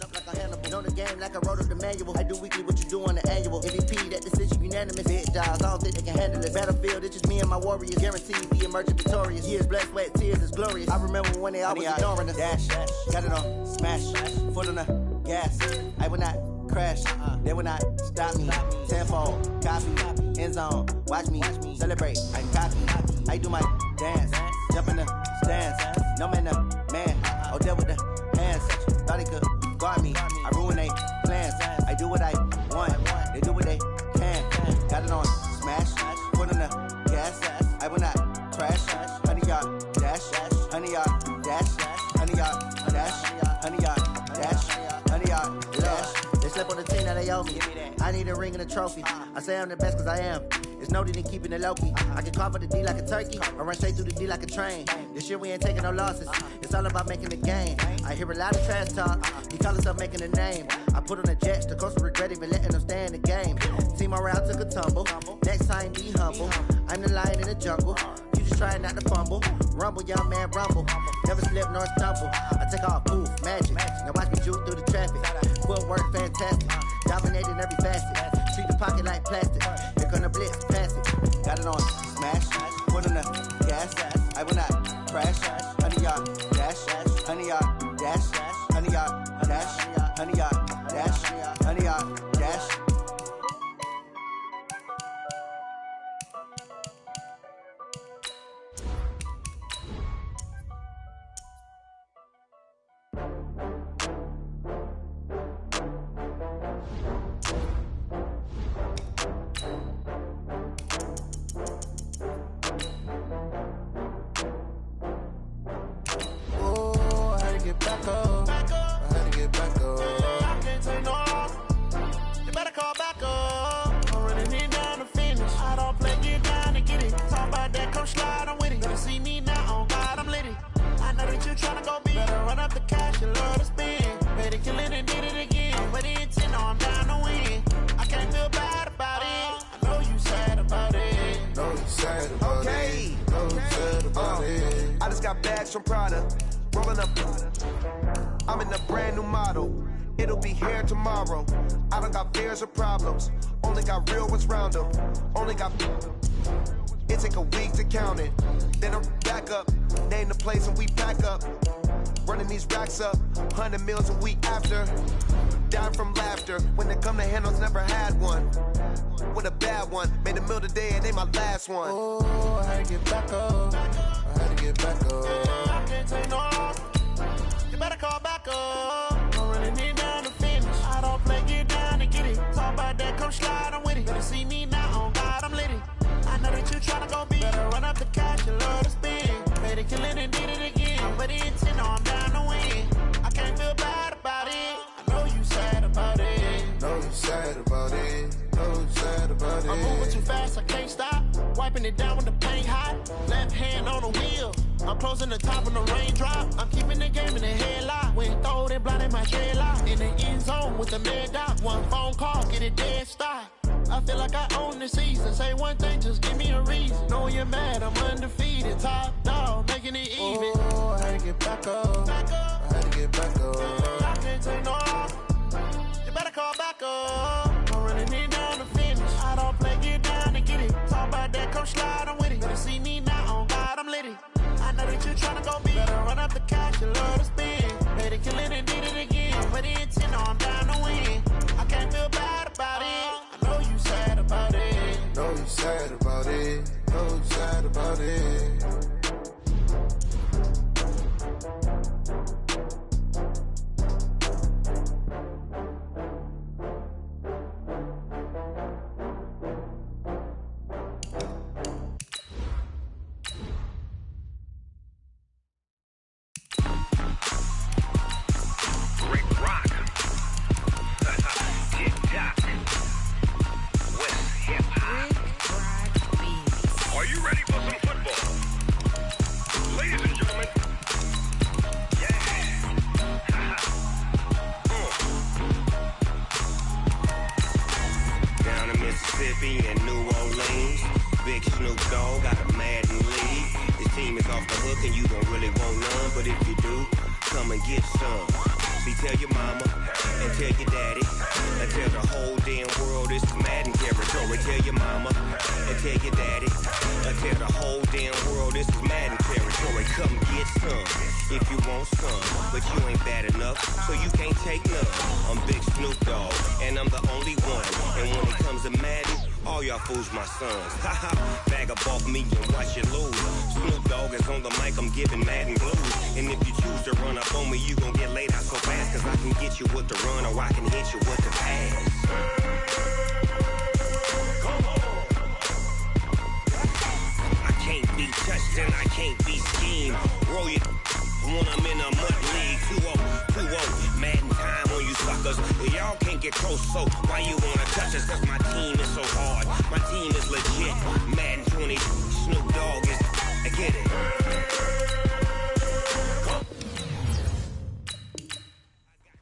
H: Up like a Hannibal. Know the game like I wrote up the manual. I do weekly what you do on the annual. MVP, that decision unanimous. Big dogs, I don't think they can handle it. Battlefield, it's just me and my warriors. Guaranteed we emerging victorious. Years, blood, sweat, tears, it's glorious. I remember when they always ignoring us. Dash, got it on smash. Foot on the gas. I will not crash. They will not stop me. Tenfold, copy, end zone. Watch me celebrate. I'm cocky. I do my dance. Jump in the stands. No man, man. Oh, deal with the hands. Thought he could guard me. I ruin they plans. I do what I want. They do what they can. Got it on smash. Foot on the gas. I will not crash. 100 yard dash. 100 yard dash. 100 yard dash. 100 yard dash. 100 yard dash. They slip on the team that they owe me. I need a ring and a trophy. I say I'm the best cause I am. It's no need in keeping it low-key. I can carve up the D like a turkey, or run straight through the D like a train. This year we ain't taking no losses. It's all about making the game. I hear a lot of trash talk. He call himself making a name. I put on the Jets, the coach will regret even letting them stay in the game. Team morale took a tumble. Next time be humble. I'm the lion in the jungle. You just trying not to fumble. Rumble, young man, rumble. Never slip nor stumble. I take off, poof, magic. Now watch me shoot through the traffic. Footwork fantastic. Dominating every facet. Treat the pocket like plastic. Here come the blitz, pass it. Got it on smash. Foot on the gas. I will not crash. 100 yard dash. 100 yard dash. 100 yard dash. 100 yard dash. 100 yard dash.
I: From Prada, rolling up. I'm in a brand new model. It'll be here tomorrow. I don't got fears or problems. Only got real ones round them. Only got. It take a week to count it. Then I'm back up. Name the place and we pack up. Running these racks up. 100 meals a week after. Dying from laughter. When it come to handles, never had one. With a bad one. Made a meal today and they my last one.
J: Oh, I had to get back up. I had to get back up.
I: I can't take no loss. You better call back up.
J: I'm running it down to finish. I don't play, get down to get it. Talk about that, come slide, I'm with it. Better see me now, on God, I'm litty. I know that you tryna go big. Better run up the cash, you love to spend. Made it, kill it, and did it again. I'm with the intent, no, I'm down to win. I can't feel bad about it. I know you sad about it.
F: Know you sad about it. Know you sad about it.
J: I'm moving too fast, I can't stop. Wiping it down with the paint hot. Left hand on the wheel. I'm closing the top on the raindrop. I'm keeping the game in the headlock. When throwed and blinded my dreadlock. In the end zone with the mad dot. One phone call, get it dead stop. I feel like I own the season. Say one thing, just give me a reason. Knowing you're mad, I'm undefeated. Top dog, making it even.
F: Oh, I had to get back up. I had to get back up.
J: I can't take no loss. You better call back up. I'm running it down to finish. I don't play, get down to get it. Talk about that, come slide, I'm with it. Better see me now, on God, I'm litty. I know that you tryna go big. Better run up the cash, you love to spend. Made it, kill it, and did it again. With the intent, no, I'm down to win. I can't feel bad about it. I know you sad about it.
F: Know you sad about it. Know you sad about it.
E: in New Orleans. Big Snoop Dogg got a Madden league. His team is off the hook and you don't really want none, but if you do, come and get some. See, tell your mama and tell your daddy and tell the whole damn world it's Madden territory. Tell your mama and tell your daddy and tell the whole damn world this is Madden territory. Come get some if you want some, but you ain't bad enough, so you can't take none. I'm Big Snoop Dogg, and I'm the only one. And when it comes to Madden, all y'all fools my sons. Haha, bag up off me and watch you lose. Snoop Dogg is on the mic, I'm giving Madden blues. And if you choose to run up on me, you gon' get laid out so fast, cause I can get you with the run or I can hit you with the pass. I can't be touched and I can't be schemed. Roll it when I'm in a mud league. 2-0, Madden time on you suckers. Y'all can't get close, so why you wanna touch us? Cause my team is so hard, my team is legit. Madden 20, Snoop Dogg is, I get it.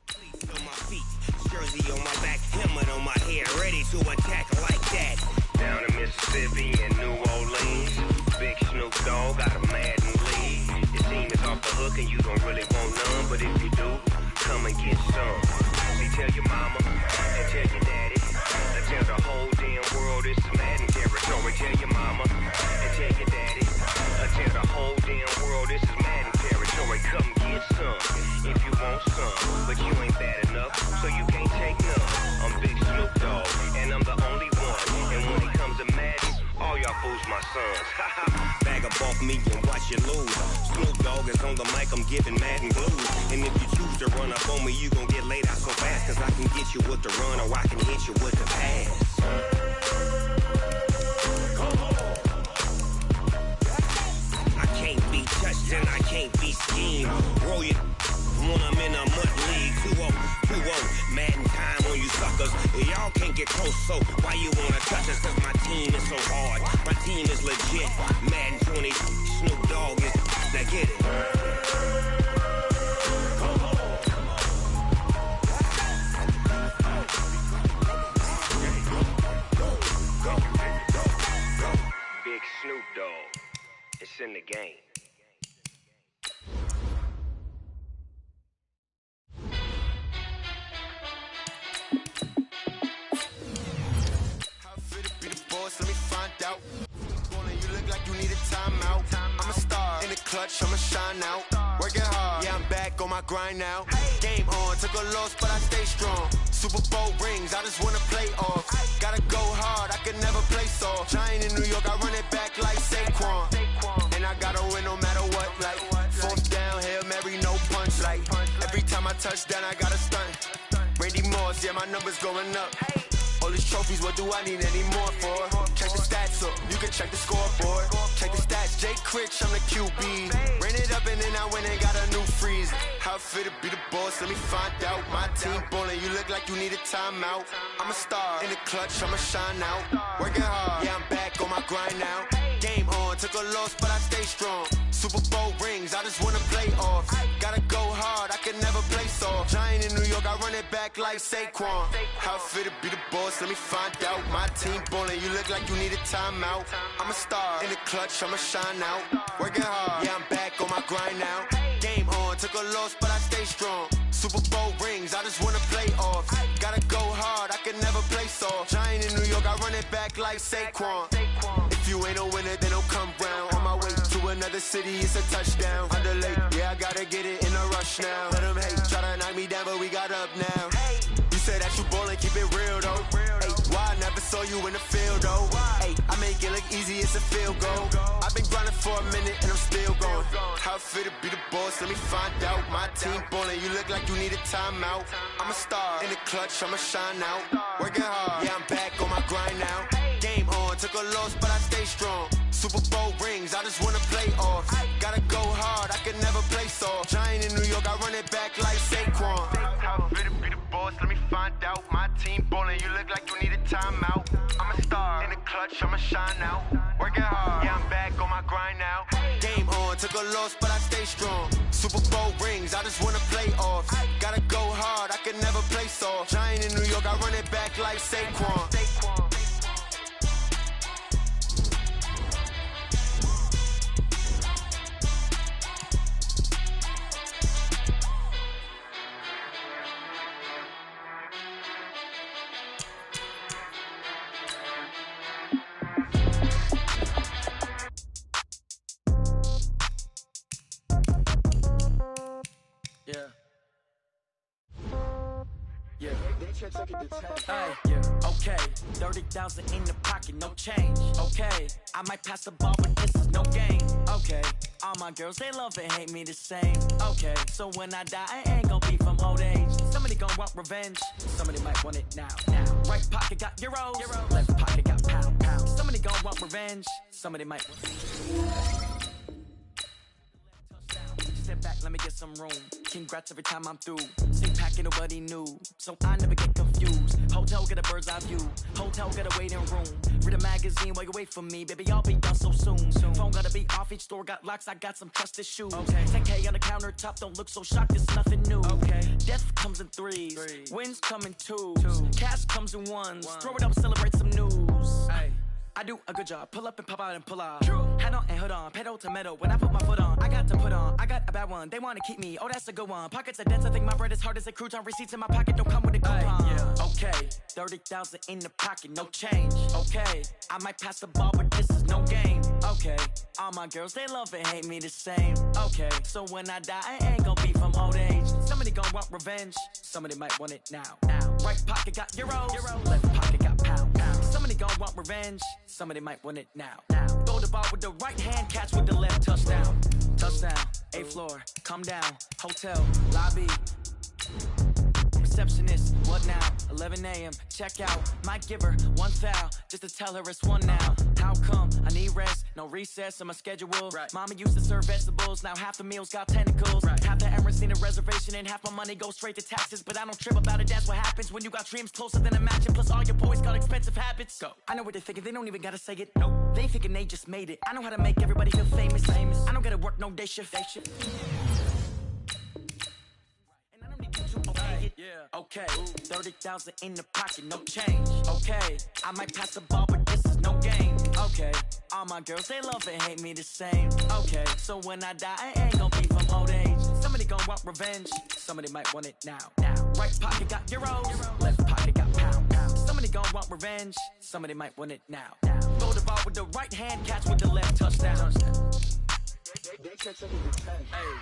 E: Cleats on my feet, jersey on my back, helmet on my head, ready to attack like that. Down in Mississippi and New Orleans, Big Snoop Dogg got a Madden league. Your team is off the hook and you don't really want none, but if you do, come and get some. See, tell your mama and tell your daddy and tell the whole damn world it's Madden territory. Tell your mama and tell your daddy and tell the whole damn world this is Madden territory. Come get some if you want some, but you ain't bad enough, so you can't take none. I'm Big Snoop Dogg, and I'm the only one. And when it comes to Madden, all y'all fools my sons. Bag up off me and watch you lose. Snoop Dogg is on the mic, I'm giving Madden blues. And if you choose to run up on me, you gon' get laid out so fast, cause I can get you with the run or I can hit you with the pass. I can't be touched and I can't be schemed. Roll it when I'm in a mud league. 2-0, Madden time on you suckers. Y'all can't get close, so why you wanna touch us? Cause my team is so hard, my team is legit. Madden 20, Snoop Dogg is, now get it. Big Snoop Dogg, it's in the game.
I: Let me find out. You look like you need a timeout. I'm a star in the clutch, I'ma shine out. Working hard, yeah, I'm back on my grind now. Game on, took a loss, but I stay strong. Super Bowl rings, I just wanna play off. Gotta go hard, I can never play soft. Giant in New York, I run it back like Saquon. And I gotta win no matter what. Like fourth down, Hail Mary, no punch. Like every time I touch down, I gotta stunt. Randy Moss, yeah, my numbers going up. All these trophies, what do I need any more for? Check the stats up, you can check the scoreboard. Check the stats, Jay Critch, I'm the QB. Ran it up and then I went and got a new freeze. How it fit to be the boss, let me find out. My team ballin', you look like you need a timeout. I'm a star in the clutch, I'ma shine out. Working hard, yeah, I'm back on my grind now. Game on, took a loss, but I stay strong. Super Bowl rings, I just wanna play off. Gotta go hard, I can never play soft. Giant in New York, I run it back like Saquon. How it fit to be the boss, let me find out. My team ballin', you look like you need a timeout. I'm a star in the clutch, I'ma shine out. Working hard, yeah, I'm back on my grind now. Game on, took a loss, but I stay strong. Super Bowl rings, I just wanna play off. Gotta go hard, I can never play soft. Giant in New York, I run it back like Saquon. If you ain't a winner, then don't come round. On my way to another city, it's a touchdown. Underlay, yeah, I gotta get it in a rush now. Let them hate, try to knock me down, but we got up now. You say that you ballin', keep it real though. Hey, why I never saw you in the field though? Hey, I make it look easy, it's a field goal. I've been grinding for a minute and I'm still going. How it fit to be the boss, let me find out. My team ballin', you look like you need a timeout. I'm a star in the clutch, I'ma shine out. Working hard, yeah, I'm back on my grind now. Game on, took a loss, but I stay strong. Super Bowl rings, I just wanna play off. Gotta go hard, I can never play soft. Giant in New York, I run it back like Saquon. How it fit to be the boss, let me find out. My team ballin', you look like you need a timeout. I'm a star in the clutch, I'ma shine out. Working hard, yeah, I'm back on my grind now. Game on, took a loss, but I stay strong. Super Bowl rings, I just wanna play off. Gotta go hard, I can never play soft. Giant in New York, I run it back like Saquon.
K: Hey, okay, 30,000 in the pocket, no change. Okay, I might pass the ball, but this is no game. Okay, all my girls, they love and hate me the same. Okay, so when I die, I ain't gon' be from old age. Somebody gon' want revenge, somebody might want it now. Right pocket got euros, left pocket got pound. Somebody gon' want revenge, somebody might want it. Sit back, let me get some room. Congrats every time I'm through. Stay packing, nobody knew, so I never get confused. Hotel get a bird's eye view. Hotel get a waiting room. Read a magazine while you wait for me, baby. I'll be done so soon. Phone gotta be off. Each store got locks. I got some trusted shoes. Okay. 10K on the countertop. Don't look so shocked. It's nothing new. Okay. Death comes in threes. Wins come in twos. Cash comes in ones. Throw it up, celebrate some news. Ay. I do a good job, pull up and pop out and pull out. Head on and hood on, pedal to metal. When I put my foot on, I got to put on. I got a bad one, they wanna keep me. Oh, that's a good one. Pockets are dense, I think my bread is hard as a crouton. Receipts in my pocket don't come with a coupon. Okay, 30,000 in the pocket, no change. Okay, I might pass the ball, but this is no game. Okay, all my girls, they love and hate me the same. Okay, so when I die, I ain't gon' be from old age. Somebody gon' want revenge, somebody might want it now. Right pocket got euros, left pocket got pound. Somebody gon' want revenge, somebody might want it now. Throw the ball with the right hand, catch with the left, touchdown. Touchdown, 8th floor, come down, hotel, lobby. Receptionist, what now? 11 a.m., check out. Might give her one foul, just to tell her it's one now. How come? I need rest, no recess on my schedule. Right. Mama used to serve vegetables, now half the meals got tentacles. Right. Half the errands need a reservation and half my money goes straight to taxes. But I don't trip about it, that's what happens when you got dreams closer than a match. Plus all your boys got expensive habits. Go. I know what they're thinking, they don't even gotta say it. Nope. They thinking they just made it. I know how to make everybody feel famous. I don't gotta work no day shift. Okay, 30,000 in the pocket, no change. Okay, I might pass the ball, but this is no game. Okay, all my girls, they love and hate me the same. Okay, so when I die, I ain't gon' be from old age. Somebody gon' want revenge, somebody might want it now. Right pocket got euros, left pocket got pound. Somebody gon' want revenge, somebody might want it now. Throw the ball with the right hand, catch with the left, touchdown. Hey.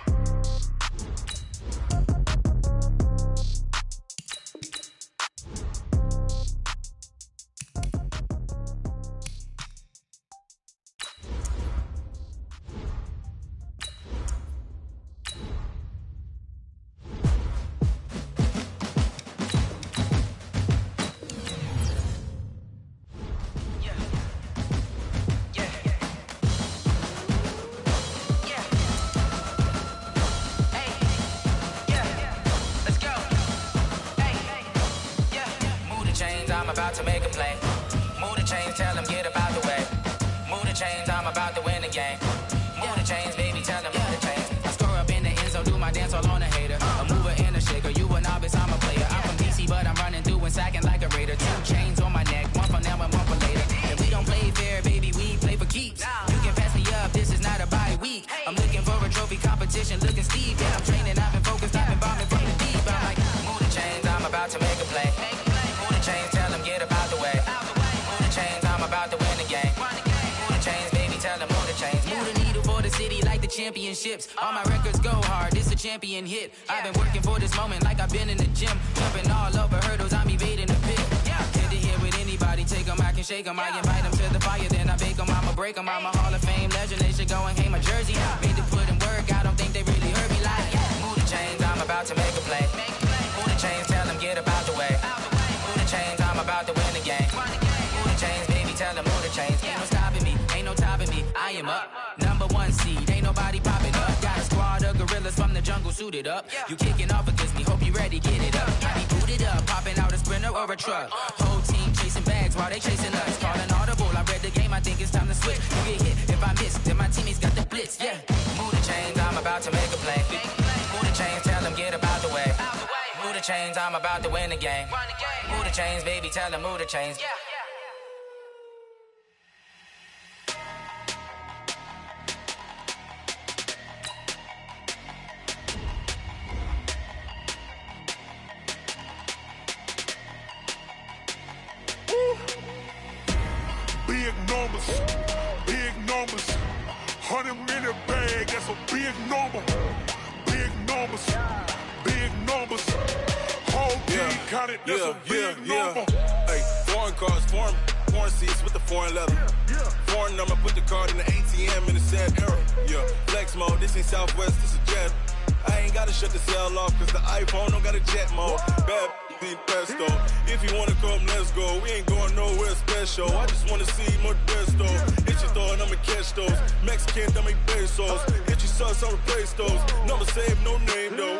L: To make a play. Move the chains, tell them get about the way. Move the chains, I'm about to win the game. Move the chains, baby, tell them move the chains. I score up in the end zone, do my dance all on a hater. A mover and a shaker, you a novice, I'm a player. I'm from DC, but I'm running through and sacking like a raider. 2 chains on my neck, one for now and one for later. And we don't play fair, baby, we play for keeps. You can pass me up, this is not a bye week. I'm looking for a trophy competition, looking steep. Yeah, I'm training, I've been focused, I've been bombing from the deep. I'm like, move the chains, I'm about to make a play. Move the chains, tell them get about the way. Move the chains, I'm about to win the game. Move the chains, baby, tell them move the chains. Move the needle for the city like the championships. All my records go hard, this a champion hit. I've been working for this moment like I've been in the gym. Jumping all over hurdles, I'm evading the pit. Get to here with anybody, take them, I can shake them. I invite them to the fire, then I bake them, I'ma break them. I'm a Hall of Fame legend, they should go and hang my jersey. Made to put in work, I don't think they really heard me like. Move the chains, I'm about to make a play. Move the chains, tell them get about the way. Move the chains, I'm about to win the game. Move the chains, baby, tell them move the chains. Ain't no stopping me, ain't no topping me. I am up, #1 seed, ain't nobody popping up. Got a squad of gorillas from the jungle suited up. You kicking off against me, hope you ready, get it up. I be booted up, popping out a Sprinter or a truck. Whole team chasing bags while they chasing us. Calling audible, I read the game, I think it's time to switch. You get hit, if I miss, then my teammates got the blitz, yeah. Move the chains, I'm about to make a play. Move the chains, tell them get about the way. Move the chains, I'm about to win the game. Move the chains, baby, tell them move the chains.
M: Big numbers, 100-minute bag, that's a big number. Big numbers, whole team counted, that's a big number.
N: Hey, foreign cars, foreign seats with the foreign leather. Foreign number, put the card in the ATM in the sad era. Yeah, flex mode, this ain't Southwest, this is jet. I ain't gotta shut the cell off, cause the iPhone don't got a jet mode. Bad need pesto. If you wanna come, let's go. We ain't going nowhere special. I just wanna see more desto. Hit your throw and I'ma catch those. Mexican, I make pesos. Hit your sauce, I'll replace those. Number save, no name though.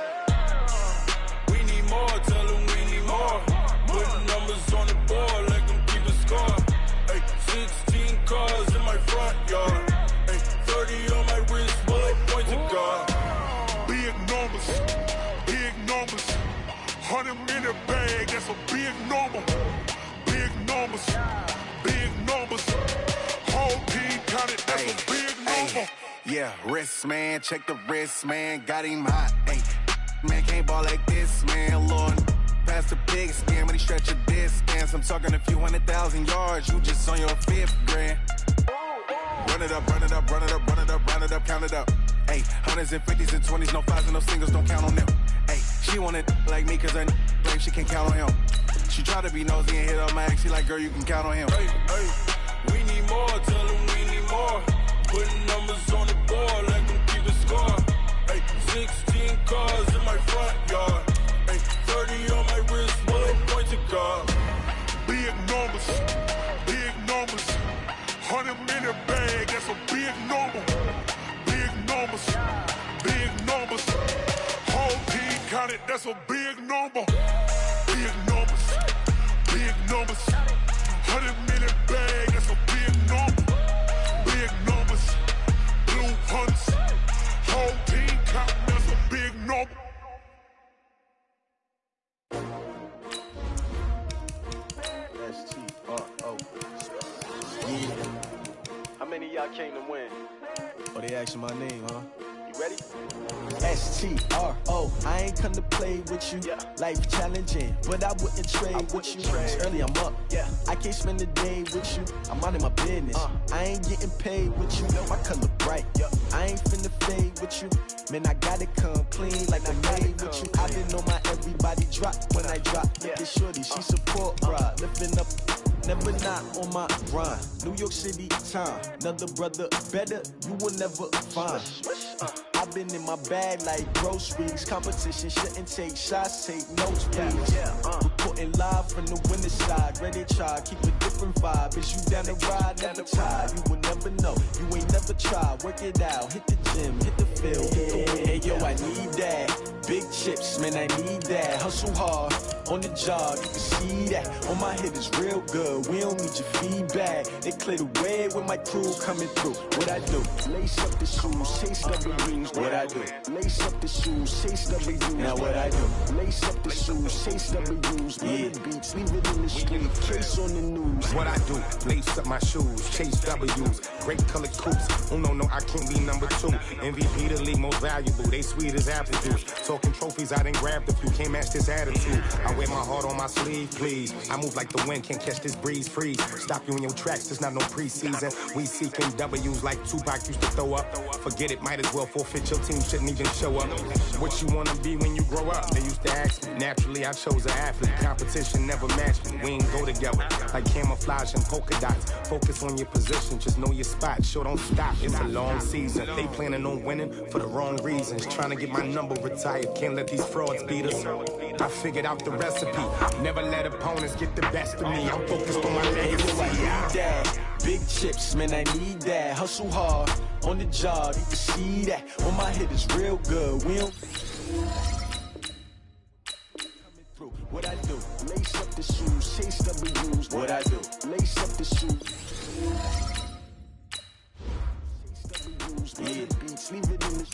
N: We need more, tell them we need more. Putting numbers on the board, let them keep the score. Hey, 16 cars in my front yard. Hey, 30 on my wrist, bullet point to God.
M: Big numbers, big numbers. 100 in a bag, that's a big number. Big numbers, big numbers. Whole team counted, that's a big number.
O: Yeah, wrist man, check the wrist man, got him hot. Ay, man can't ball like this, man. Lord, past the pig skin when he stretch a distance. I'm talking a few 100,000 yards, you just on your 5th grand. Run it up, run it up, run it up, run it up, run it up, count it up. Ay, 100s and 50s and 20s, no 5s and no singles, don't count on them. Ay, she want it like me cause her claim she can't count on him. She try to be nosy and hit up my ex, she like, girl, you can count on him.
N: Hey, we need more, tell them we need more. Putting numbers on the board, let them keep the score. Hey, 16 cars in my front yard. Hey, 30 on my wrist, bullet point to God.
M: Big numbers, big numbers. 100 in a bag, that's a big number. Big numbers, big numbers. Whole team counted, that's a big number. Big numbers, big numbers. 100 in a bag, that's a big number. Big numbers, blue hunts. Whole team counting, that's a big number.
P: STRO. Yeah. How many of y'all came to win?
Q: Oh, they asking my name, huh?
P: You ready?
Q: STRO. I ain't come to play with you.
P: Yeah.
Q: Life challenging, but I wouldn't trade with you. It's early, I'm up.
P: Yeah.
Q: I can't spend the day with you. I'm minding my business. I ain't getting paid with you. My color bright.
P: Yeah.
Q: I ain't finna fade with you. Man, I gotta come clean like I made with you. I didn't know my everybody drop when I drop. Look at shorty, she support ride. Lifting up. Never not on my grind. New York City time. Another brother better, you will never find. I've been in my bag like groceries. Competition shouldn't take shots, take notes, please. Reporting live from the winter side. Ready to try, keep a different vibe. Is you down the ride? Never tired. You will never know. You ain't never tried. Work it out. Hit the gym, hit the field. Hey yo, I need that. Big chips, man, I need that. Hustle hard on the job, you can see that. On my head is real good. We don't need your feedback. They clear the way with my crew coming through. What I do? Lace up the shoes, chase W's. What I do? Lace up the shoes, chase W's. Now what I do? Lace up the shoes, chase W's. Yeah, beats, leave it in the street, case on the news.
R: What I do? Lace up my shoes, chase W's. Great colored coops. Oh no, I can't be number 2. MVP the league most valuable. They sweet as apple juice. Talking trophies, I didn't grab the few. Can't match this attitude. I wear my heart on my sleeve, please. I move like the wind, can't catch this breeze, freeze. Stop you in your tracks, there's not no preseason. We seeking W's like Tupac used to throw up. Forget it, might as well forfeit, your team shouldn't even show up. What you wanna be when you grow up? They used to ask me. Naturally, I chose an athlete. Competition never matched me. We ain't go together. Like camouflage and polka dots. Focus on your position, just know your spot. Sure, don't stop, it's a long season. They planning on winning for the wrong reasons. Trying to get my number retired, can't let these frauds beat us. I figured out the recipe. Never let opponents get the best of me. I'm focused on my legacy.
Q: I need that. Big chips, man, I need that. Hustle hard on the job, you can see that. On my head is real good. We don't. Coming through. What I do? Lace up the shoes, chase W's. What I do? Lace up the shoes. Chase W's. Yeah, beats, leave it in the.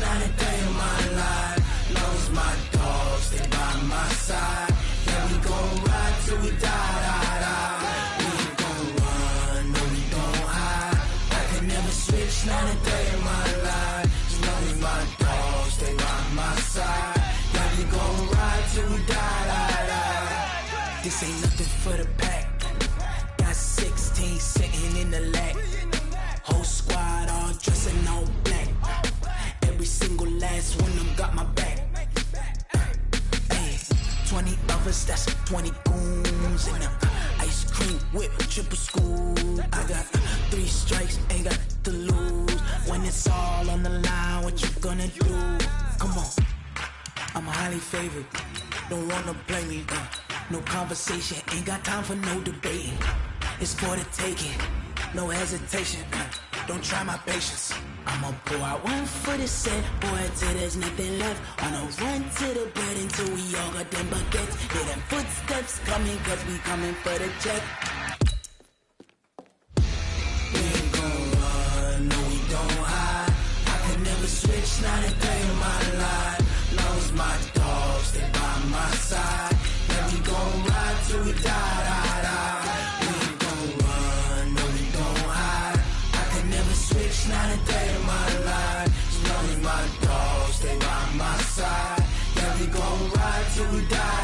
S: Not switch, not a day in my life. As long as my dogs stay by my side. Yeah, we gon' ride till we die. This ain't nothing for the pack. Got 16 sitting in the lap. Whole squad all dressing all black. Every single last one of them got my back. 20 of us, that's 20 goons in the ice cream whip, triple school. I got 3 strikes, ain't got to lose. When it's all on the line, what you gonna do? Come on, I'm highly favored. Don't wanna blame me. No conversation, ain't got time for no debating. It's for the taking, no hesitation. Don't try my patience. I'ma pour out one for the set, boy, till there's nothing left. On a run to the bread until we all got them baguettes. Hear them footsteps coming, cause we coming for the check. We ain't gon' run, no we don't hide. I can never switch, not a day in my life. Long as my dogs stay by my side. Yeah, we gon' ride till we die. We ain't gon' run, no we don't hide. I can never switch, not a day in my life. As long as my dogs stay by my side. Yeah, we gon' ride till we die.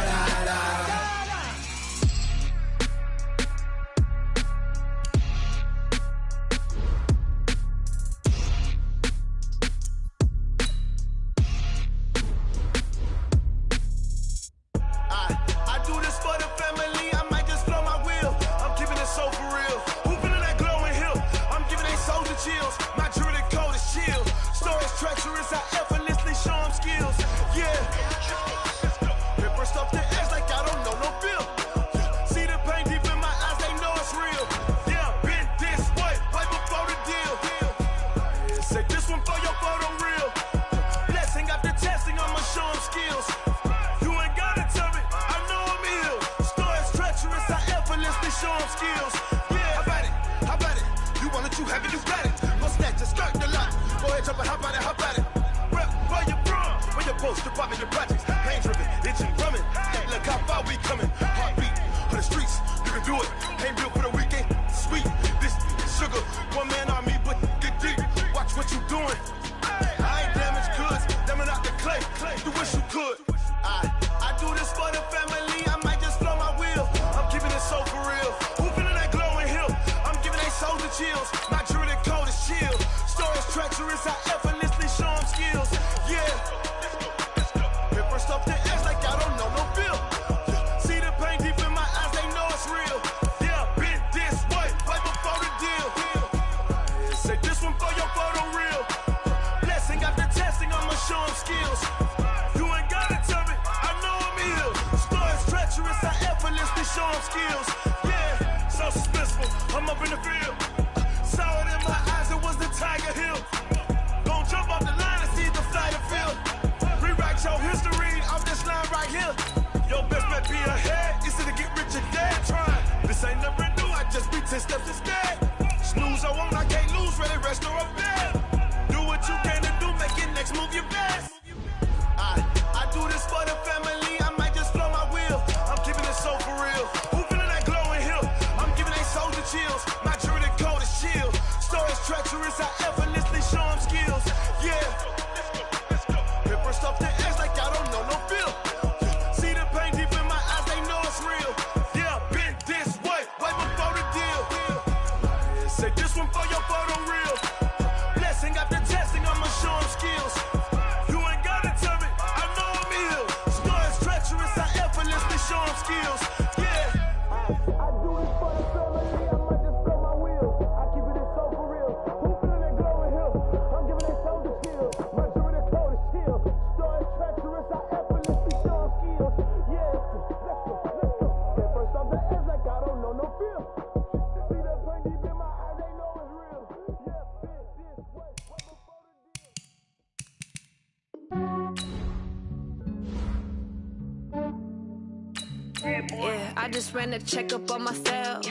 I: I do this for the family, I might just blow my wheel. I'm keeping it so for real. Who feeling that glowing hill? I'm giving they soldier chills. My jewelry code is chill. Stories treacherous, I effortlessly show them skills. Yeah. Ripper stuff the edge like I don't know no feel. See the pain deep in my eyes, they know it's real. Yeah, been this way, right before the deal. Yeah, say this one for your photo real. Blessing after testing, I'ma show them skills. You ain't gotta tell me, I know I'm ill. Stories treacherous, I effortlessly show them skills. Yeah, how about it? How about it? You want it, you have it, you got it. What's that? Just start the lot. Go ahead, jump it, how about it? How about it? Rep, where you from? Where you post, department, your projects. Pain driven, itching, drumming. Hey, look how far we coming. Heartbeat for the streets, you can do it. Ain't built for the weekend. Sweet, this sugar, one man army, but get deep. Watch what you doing. I ain't damaged goods, damn out the clay. You wish you could. I do this for the family, I might just blow my wheel. I'm keeping it so for real. Who feeling that glowing hill? I'm giving they soldier chills. My jewelry code is chill. Stories treacherous, I effortlessly show them skills. Yeah. Ripper stuff the edge like I don't know no feel. See the pain deep in my eyes, they know it's real. Yeah, been this way, right before the deal. Say this one for your photo real. Blessing after testing, I'ma show them skills. You ain't gotta tell me, I know I'm ill. Stories treacherous, I effortlessly show them skills. Yeah, so suspenseful, I'm up in the field. Saw it in my eyes, it was the Tiger Hill. Gon' jump off the line and see the flight of field. Rewrite your history off this line right here. Your best bet be ahead, easy to get rich or dead trying. This ain't never new, I just be 10 steps instead. Snooze I won't, I can't lose, ready, rest or up bed. Do what you can to do, make your next move your best. I do this for the family, I might just blow my wheel. I'm keeping it so for real. Who feeling that glowing hill? I'm giving they soldier chills. My jewelry code is chill. Stories treacherous, I effortlessly show them skills. Yeah. Ripper stuff the edge like I don't know no feel. See the pain deep in my eyes, they know it's real. Yeah, been this way, right before the deal. Say this one for your photo real. Blessing after testing, I'ma show them skills. You ain't gotta tell me, I know I'm ill. Stories treacherous, I effortlessly show them skills. Yeah. I do this for the family, I might just blow my wheel. I keep it so for real. Who feeling that glowing hill? I'm giving they soldier skills. My jewelry code is chill. Stories treacherous, I effortlessly show them skills. Yeah, let's go. Get first off the edge like I don't know no feel. See that pain deep in my eyes, they know it's real. Yeah, been this way, right before the
T: Yeah, I just ran a checkup on myself.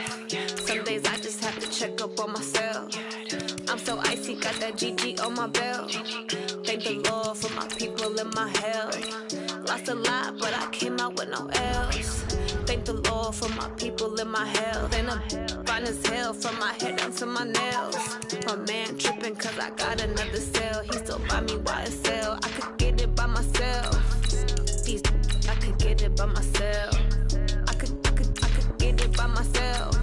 T: Some days I just have to check up on myself. I'm so icy, got that GG on my belt. Thank the Lord for my people and my health. Lost a lot, but I came out with no L's. Thank the Lord for my people and my health. And I'm finding as hell from my head down to my nails. My man tripping cause I got another sale. He still buy me YSL. I could get it by myself. These I could get it by myself. I could get it by myself.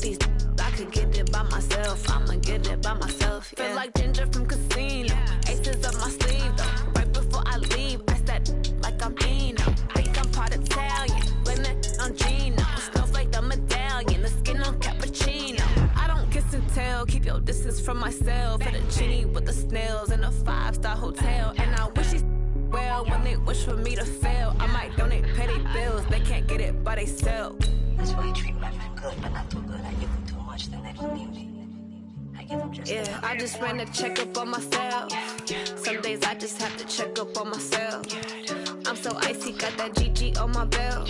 T: These I could get it by myself. I'ma get it by myself. Yeah. Feel like Ginger from Casino. Aces up my sleeve though. Right before I leave, I said like I'm Eno. Think I'm part Italian. Blame it on Gino. Snowflake the medallion. The skin on cappuccino. I don't kiss and tell. Keep your distance from myself. At a genie with the snails in a 5-star hotel. And I wish he's well when they wish for me to fail. I might donate petty bills. They can't get it by themselves.
U: That's why you treat my friend good, but not too good. I give them too much, then they don't need me. I give them just
T: yeah, I just ran a checkup on myself. Some days I just have to check up on myself. I'm so icy, got that GG on my belt.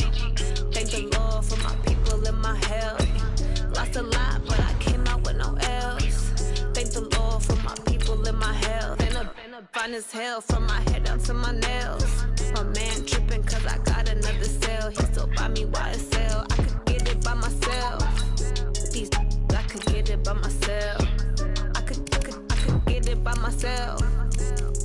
T: Thank the Lord for my people in my health. Lost a lot, but I came out with no L's. Thank the Lord for my people in my health. And a fine as hell from my head down to my nails. My man tripping cause I got another sale. He still buy me YSL. I could get it by myself. These I could get it by myself. I could get it by myself.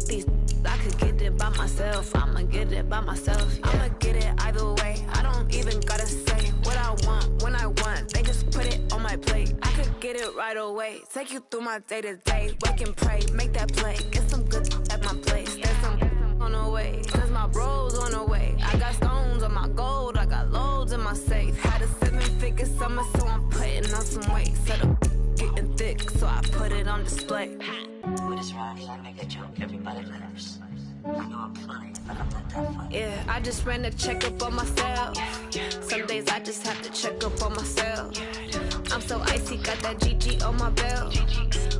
T: These I could get it by myself. I'ma get it by myself. Yeah. I'ma get it either way. I don't even gotta say what I want when I want. They just put it on my plate. I could get it right away. Take you through my day to day. Wake and pray, make that play. Get some good at my place. There's some on the way. Cause my bros on the way. I got stones on my gold. I got loads in my safe. Had a 7-figure summer, so I'm putting on some weight. Set up getting thick, so I put it on display.
U: With this rhyme, I make a joke, everybody laughs. I know I'm funny, but I'm not that funny.
T: Yeah, I just ran a checkup on myself. Some days I just have to check up on myself. I'm so icy, got that GG on my belt.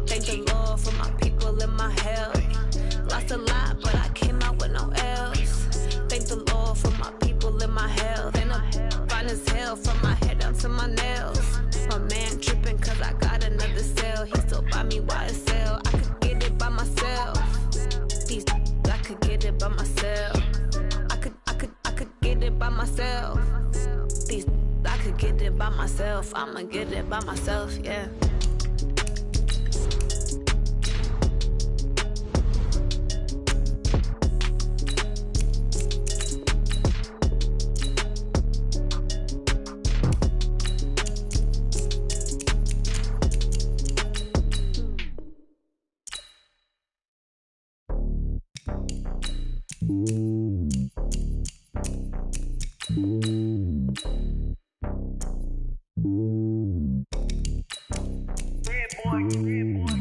T: Thank the Lord for my people in my health. Lost a lot, but I came out with no L's. Thank the Lord for my people in my health. And I'm fine as hell from my head down to my nails. My man tripping cause I got another sale. He still buy me YSL. I could get it by myself. These I could get it by myself. I could get it by myself. These I could get it by myself. I'ma get it by myself, yeah.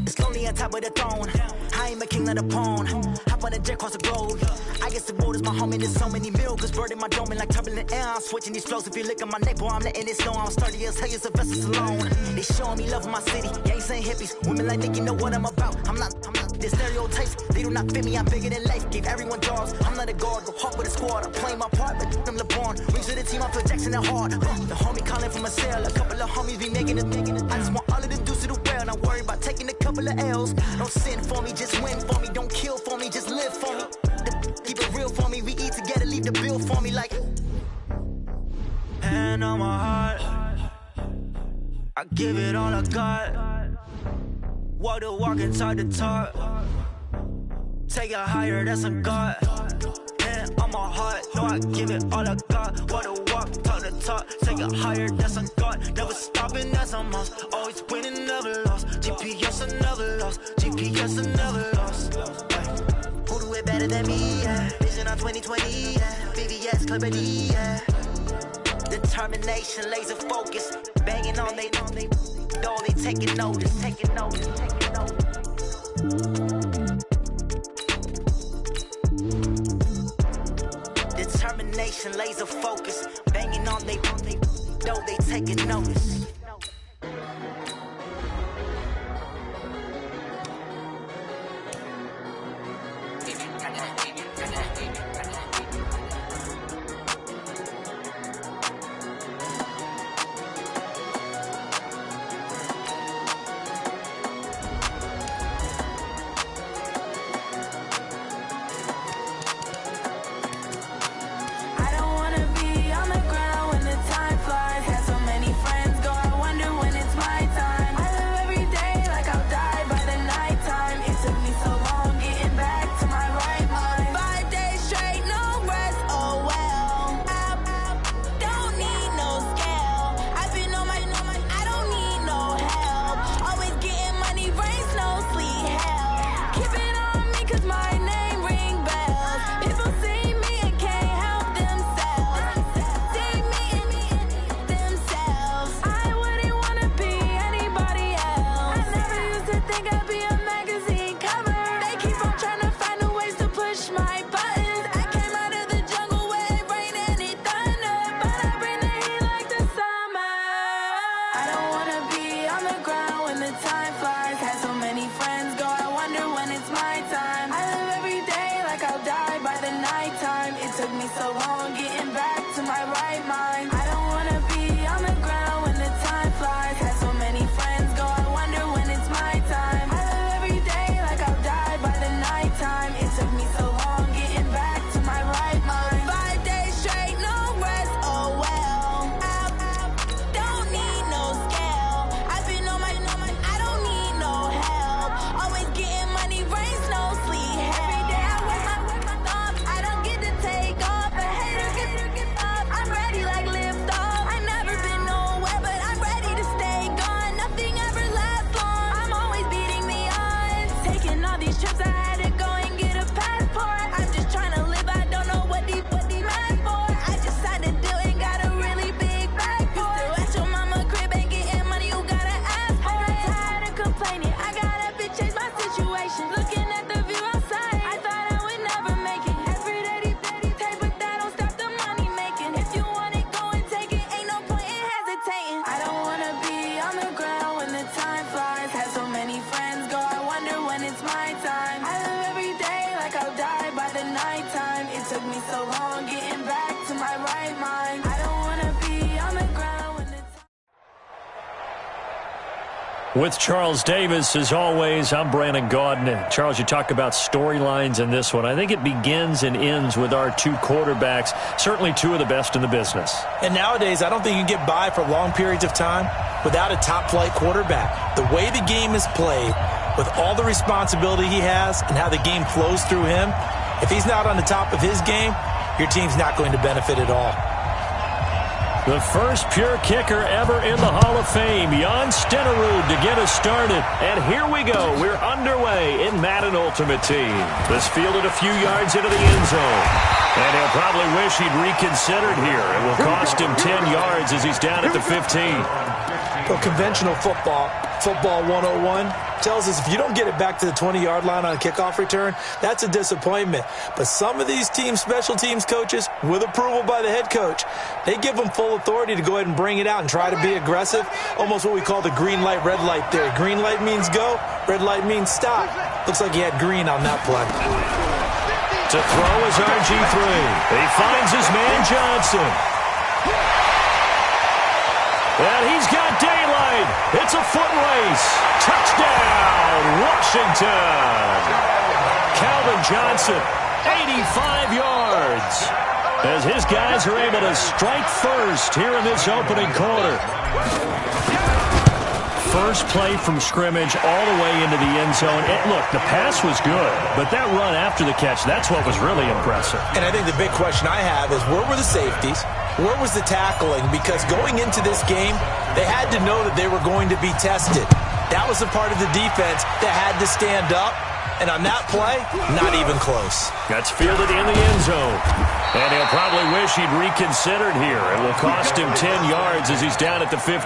S: It's lonely on top of the throne. I ain't a king of the pawn. Hop on a jet across the globe. I guess the world is my home and there's so many milkers birding my dome and like turbulent air. I'm switching these flows. If you look at my neck, boy, I'm letting it snow. I'm sturdy as hell, it's a vessel alone. They showing me love in my city. Gangs ain't hippies. Women like think you know what I'm about. I'm not. The stereotypes, they do not fit me. I'm bigger than life. Gave everyone jobs. I'm not a guard. Go hard with a squad. I'm playing my part, but them LeBron. Rings to the team. I feel Jackson and hard. The homie calling from a cell. A couple of homies be making it. I just want all of them dudes to do well. Not worry about taking a couple of L's. Don't sin for me, just win for me. Don't kill for me, just live for me. Keep it real for me. We eat together, leave the bill for me like. Hand on my heart, I give it all I got. Walk the walk and talk the talk. Take it higher, that's a God. Hand on my heart, no, I give it all I got. Walk the walk, talk the talk. Take it higher, that's a God. Never stopping, that's a must. Always winning, never lost. GPS, I never lost. GPS, I never lost. Who do it better than me? Yeah. Vision on 2020. Yeah. VVS, Clippity. Yeah. Determination, laser focus. Banging on they door, they taking notice. Taking notice. Taking notice. Determination, laser focus. Banging on they door, they taking notice.
V: I don't wanna be on the ground when the time flies. Had so many friends go
T: think I'd be a magazine cover. They keep on trying to find new ways to push my buttons. I came out of the jungle where it rain and it thunder, but I bring the heat like the summer. I don't wanna be on the ground when the time flies. Had so many friends go, I wonder when it's my time. I live every day like I'll die by the nighttime. It took me so long getting back to my right mind. I don't wanna be on the ground when the time flies. Had so many friends go, I wonder when it's my time. I live every day like I'll die by the nighttime. It took me so long getting back to my right mind. 5 days straight, no rest, oh well. I don't need no scale. I've been on my, I don't need no help. Always getting money, rain, snow, sleet, every day I work my thoughts. I don't get to take off, but haters get up. I'm ready like lift off. I've never been nowhere, but I'm ready to stay gone. Nothing ever lasts long. I'm always beating the odds. Taking all these trips, I had to go and get a passport. I'm just trying to live, I don't know what these mad for. I just had to do it, got a really big bag for it. Still at your mama crib, ain't getting money, you gotta ask for it. Tired of complaining, I got up and changed my situation. Looking at the view outside, I thought I would never make it. Every day, take, but that don't stop the money making. If you want it, go and take it, ain't no point in hesitating. I don't wanna be on the ground when the time flies. Had so many friends go, I wonder when it's my time. I live every day like I'll die by the nighttime. It took me so long getting back to my right mind. I don't wanna be on the ground when the
A: With Charles Davis, as always, I'm Brandon Gaudin. Charles, you talk about storylines in this one. I think it begins and ends with our two quarterbacks, certainly two of the best in the business.
B: And nowadays, I don't think you can get by for long periods of time without a top-flight quarterback. The way the game is played, with all the responsibility he has and how the game flows through him, if he's not on the top of his game, your team's not going to benefit at all.
A: The first pure kicker ever in the Hall of Fame, Jan Stenerud, to get us started. And here we go. We're underway in Madden Ultimate Team. This fielded a few yards into the end zone. And he'll probably wish he'd reconsidered here. It will cost him 10 yards as he's down at the 15.
B: Well, conventional football 101, tells us if you don't get it back to the 20-yard line on a kickoff return, that's a disappointment. But some of these team special teams coaches, with approval by the head coach, they give them full authority to go ahead and bring it out and try to be aggressive, almost what we call the green light, red light theory. Green light means go, red light means stop. Looks like he had green on that play.
A: To throw is RG3. He finds his man Johnson. And he's got daylight. It's a foot race. Touchdown, Washington. Calvin Johnson, 85 yards. As his guys are able to strike first here in this opening quarter. First play from scrimmage all the way into the end zone. And look, the pass was good, but that run after the catch, that's what was really impressive.
B: And I think the big question I have is, where were the safeties? Where was the tackling? Because going into this game, they had to know that they were going to be tested. That was the part of the defense that had to stand up. And on that play, not even close.
A: That's fielded in the end zone. And he'll probably wish he'd reconsidered here. It will cost him 10 yards as he's down at the 15.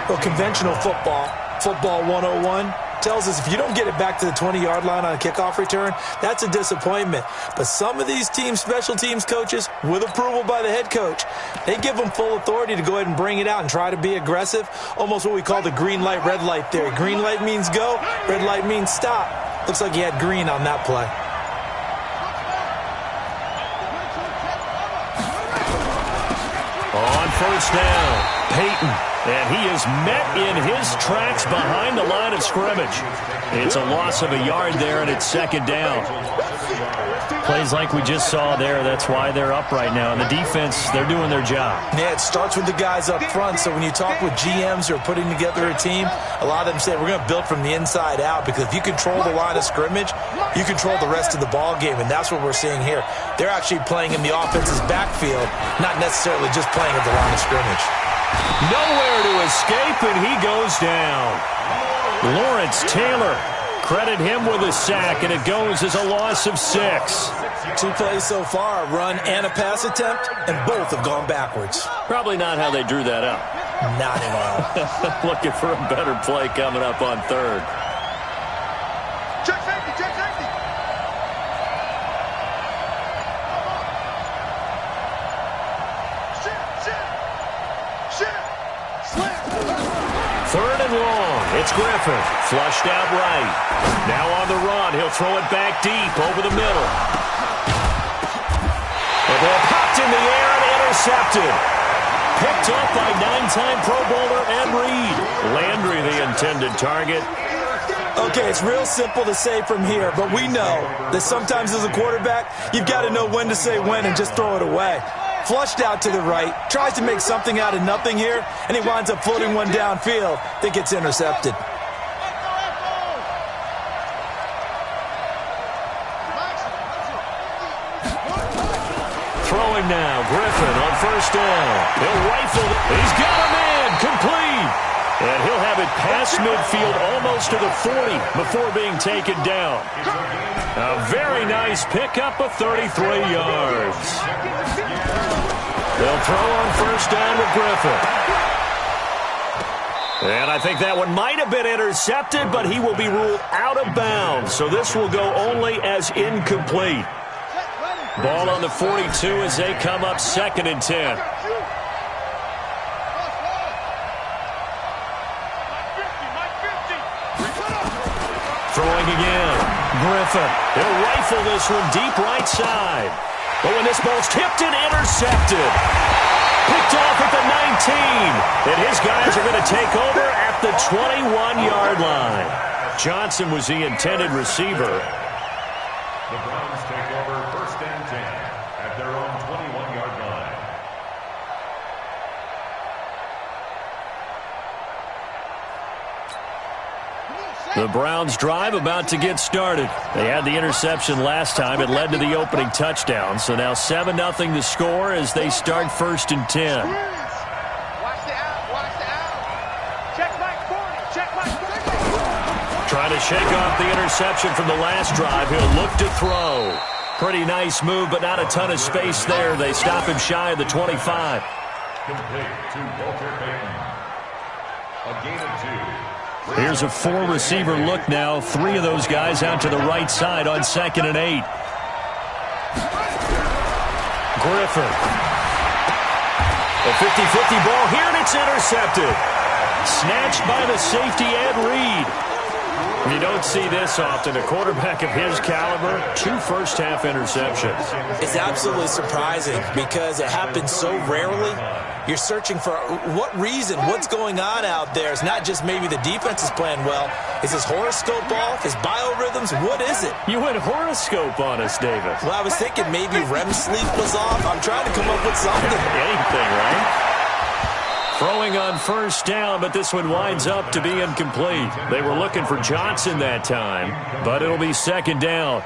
B: Well, conventional football 101, tells us if you don't get it back to the 20-yard line on a kickoff return, that's a disappointment. But some of these team special teams coaches, with approval by the head coach, they give them full authority to go ahead and bring it out and try to be aggressive, almost what we call the green light, red light theory. Green light means go, red light means stop. Looks like he had green on that play.
A: On first down, Peyton. And he is met in his tracks behind the line of scrimmage. It's a loss of a yard there, and it's second down. Plays like we just saw there, that's why they're up right now. And the defense, they're doing their job.
B: Yeah, it starts with the guys up front. So when you talk with GMs who are putting together a team, a lot of them say we're going to build from the inside out, because if you control the line of scrimmage, you control the rest of the ball game, and that's what we're seeing here. They're actually playing in the offense's backfield, not necessarily just playing at the line of scrimmage.
A: Nowhere to escape, and he goes down. Lawrence Taylor, credit him with a sack, and it goes as a loss of 6.
B: 2 plays so far, a run and a pass attempt, and both have gone backwards.
A: Probably not how they drew that up.
B: Not at all.
A: Looking for a better play coming up on third. Griffin, flushed out right. Now on the run, he'll throw it back deep over the middle. The ball popped in the air and intercepted. Picked up by 9-time Pro Bowler Ed Reed. Landry, the intended target.
B: Okay, it's real simple to say from here, but we know that sometimes as a quarterback, you've got to know when to say when and just throw it away. Flushed out to the right, tries to make something out of nothing here, and he winds up floating one downfield that gets intercepted.
A: Throwing now, Griffin on first down. He'll rifle. He's got him in, complete. And he'll have it past midfield almost to the 40 before being taken down. A very nice pickup of 33 yards. They'll throw on first down with Griffin. And I think that one might have been intercepted, but he will be ruled out of bounds. So this will go only as incomplete. Ball on the 42 as they come up 2nd and 10. Throwing again. Griffin. He'll rifle this one deep right side. But when this ball's tipped and intercepted. Picked off at the 19. And his guys are going to take over at the 21-yard line. Johnson was the intended receiver.
D: The Browns take over 1st and 10 at their own 21-yard line.
A: The Browns drive about to get started. They had the interception last time. It led to the opening touchdown. So now 7-0 the score as they start 1st and 10.
C: Watch the out. Check Mike 40. Check Mike 40.
A: Trying to shake off the interception from the last drive. He'll look to throw. Pretty nice move, but not a ton of space there. They stop him shy of the 25.
D: Complete to Walter Payton. A gain of 2.
A: Here's a 4-receiver look now. 3 of those guys out to the right side on 2nd and 8. Griffin. A 50-50 ball here, and it's intercepted. Snatched by the safety, Ed Reed. You don't see this often. A quarterback of his caliber, 2 first-half interceptions.
B: It's absolutely surprising because it happens so rarely. You're searching for what reason, what's going on out there. It's not just maybe the defense is playing well. Is his horoscope off? His biorhythms? What is it?
A: You went horoscope on us, David.
B: Well, I was thinking maybe REM sleep was off. I'm trying to come up with something.
A: Anything, right? Throwing on first down, but this one winds up to be incomplete. They were looking for Johnson that time, but it'll be 2nd down.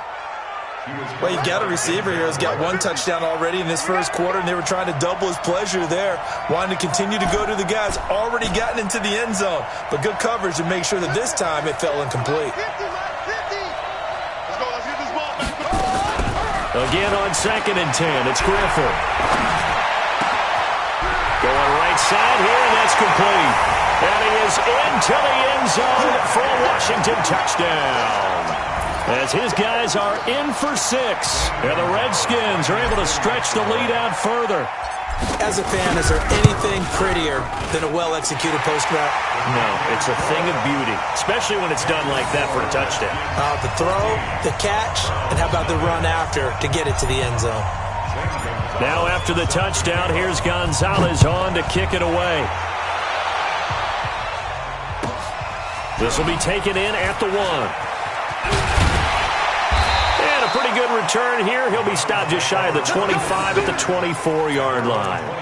B: Well, you got a receiver here who's got 1 touchdown already in this first quarter, and they were trying to double his pleasure there, wanting to continue to go to the guys already gotten into the end zone. But good coverage to make sure that this time it fell incomplete.
A: Again on 2nd and 10, it's Griffin. Going right side here, and that's complete. And he is into the end zone for a Washington touchdown. As his guys are in for 6. And the Redskins are able to stretch the lead out further.
B: As a fan, is there anything prettier than a well-executed post route?
A: No, it's a thing of beauty, especially when it's done like that for a touchdown.
B: The throw, the catch, and how about the run after to get it to the end zone?
A: Now after the touchdown, here's Gonzalez on to kick it away. This will be taken in at the 1. And a pretty good return here. He'll be stopped just shy of the 25 at the 24-yard line.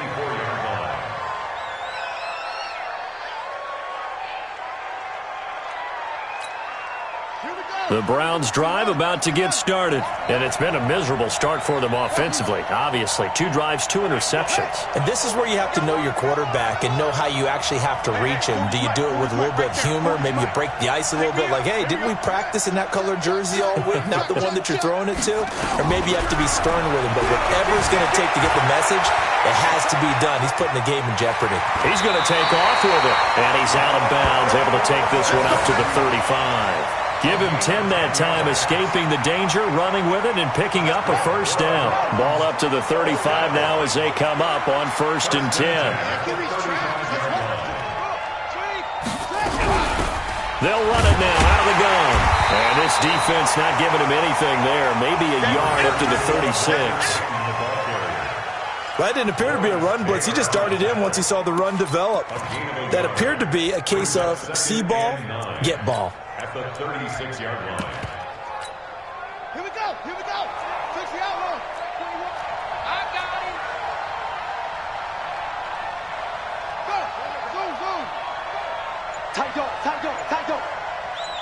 A: The Browns drive about to get started. And it's been a miserable start for them offensively. Obviously, 2 drives, 2 interceptions.
B: And this is where you have to know your quarterback and know how you actually have to reach him. Do you do it with a little bit of humor? Maybe you break the ice a little bit like, hey, didn't we practice in that color jersey all week, not the one that you're throwing it to? Or maybe you have to be stern with him. But whatever it's going to take to get the message, it has to be done. He's putting the game in jeopardy.
A: He's going to take off with it. And he's out of bounds, able to take this one up to the 35. Give him 10 that time, escaping the danger, running with it, and picking up a first down. Ball up to the 35 now as they come up on 1st and 10. They'll run it now out of the gun. And this defense not giving him anything there. Maybe a yard up to the 36.
B: That didn't appear to be a run blitz. He just darted in once he saw the run develop. That appeared to be a case of see ball, get ball.
D: At the 36-yard line.
C: Here we go. Here we go. Fix the outlaw. I got him. Go. Zoom, zoom. Tight dog, tight dog, tight dog.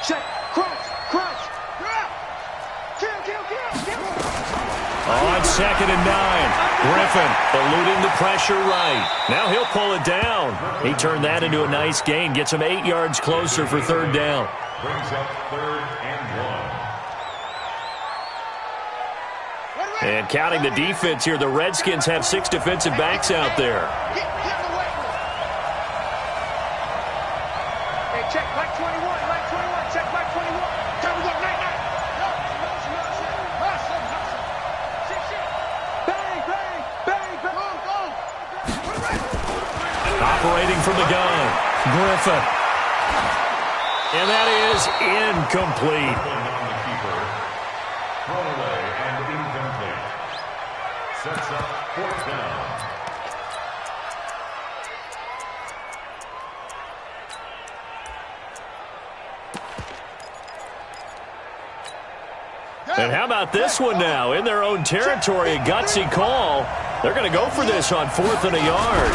C: Check. Crunch, crunch. Kill, kill, kill, kill.
A: On 2nd and 9. Griffin eluding the pressure right. Now he'll pull it down. He turned that into a nice gain. Gets him 8 yards closer for 3rd down.
D: Brings up 3rd and 1.
A: And counting the defense here, the Redskins have 6 defensive backs out there.
C: Hey, check black 21, black 21, check black 21. Time to go, night, night. Bang, bang, bang, bang, go.
A: Operating from the gun, Griffin. And that is incomplete.
D: Thrown away and incomplete. Sets up 4th down.
A: And how about this one now? In their own territory, a gutsy call. They're going to go for this on 4th and a yard.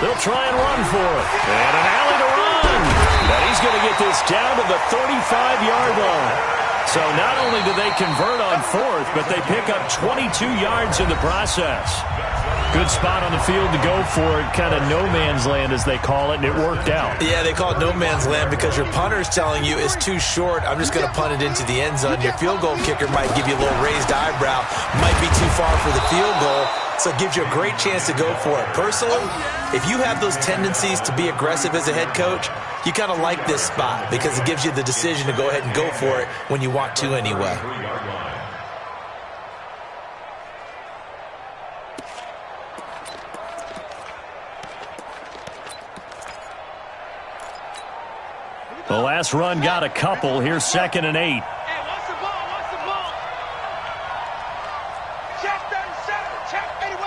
A: They'll try and run for it. And an alley to run. But he's going to get this down to the 35-yard line. So not only do they convert on 4th, but they pick up 22 yards in the process. Good spot on the field to go for it, kind of no man's land as they call it, and it worked out.
B: Yeah, they call it no man's land because your punter's telling you it's too short. I'm just going to punt it into the end zone. Your field goal kicker might give you a little raised eyebrow, might be too far for the field goal, so it gives you a great chance to go for it. Personally, if you have those tendencies to be aggressive as a head coach, you kind of like this spot because it gives you the decision to go ahead and go for it when you want to anyway.
A: The last run got a couple. Here's 2nd and 8.
C: Hey, what's the ball? What's the ball? Check 37, check 81.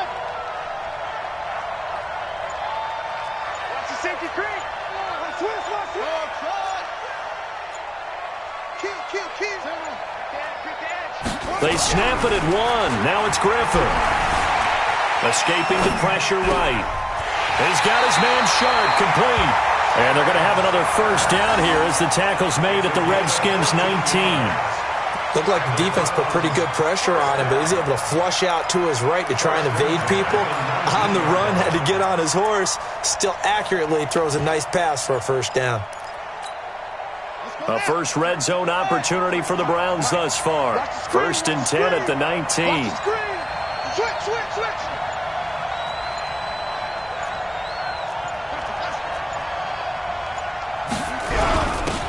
C: Watch the safety creep. Switch, switch. Kill, kill, kill.
A: They snap it at 1. Now it's Griffin. Escaping the pressure right. He's got his man Sharp complete. And they're going to have another 1st down here as the tackle's made at the Redskins 19.
B: Looked like the defense put pretty good pressure on him, but he's able to flush out to his right to try and evade people. On the run, had to get on his horse. Still accurately throws a nice pass for a 1st down.
A: A first red zone opportunity for the Browns thus far. 1st and 10 at the 19.
C: Switch, switch, switch.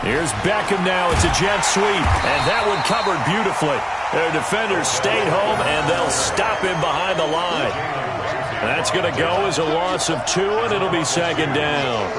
A: Here's Beckham now. It's a jet sweep. And that one covered beautifully. Their defenders stayed home, and they'll stop him behind the line. That's going to go as a loss of 2, and it'll be 2nd down.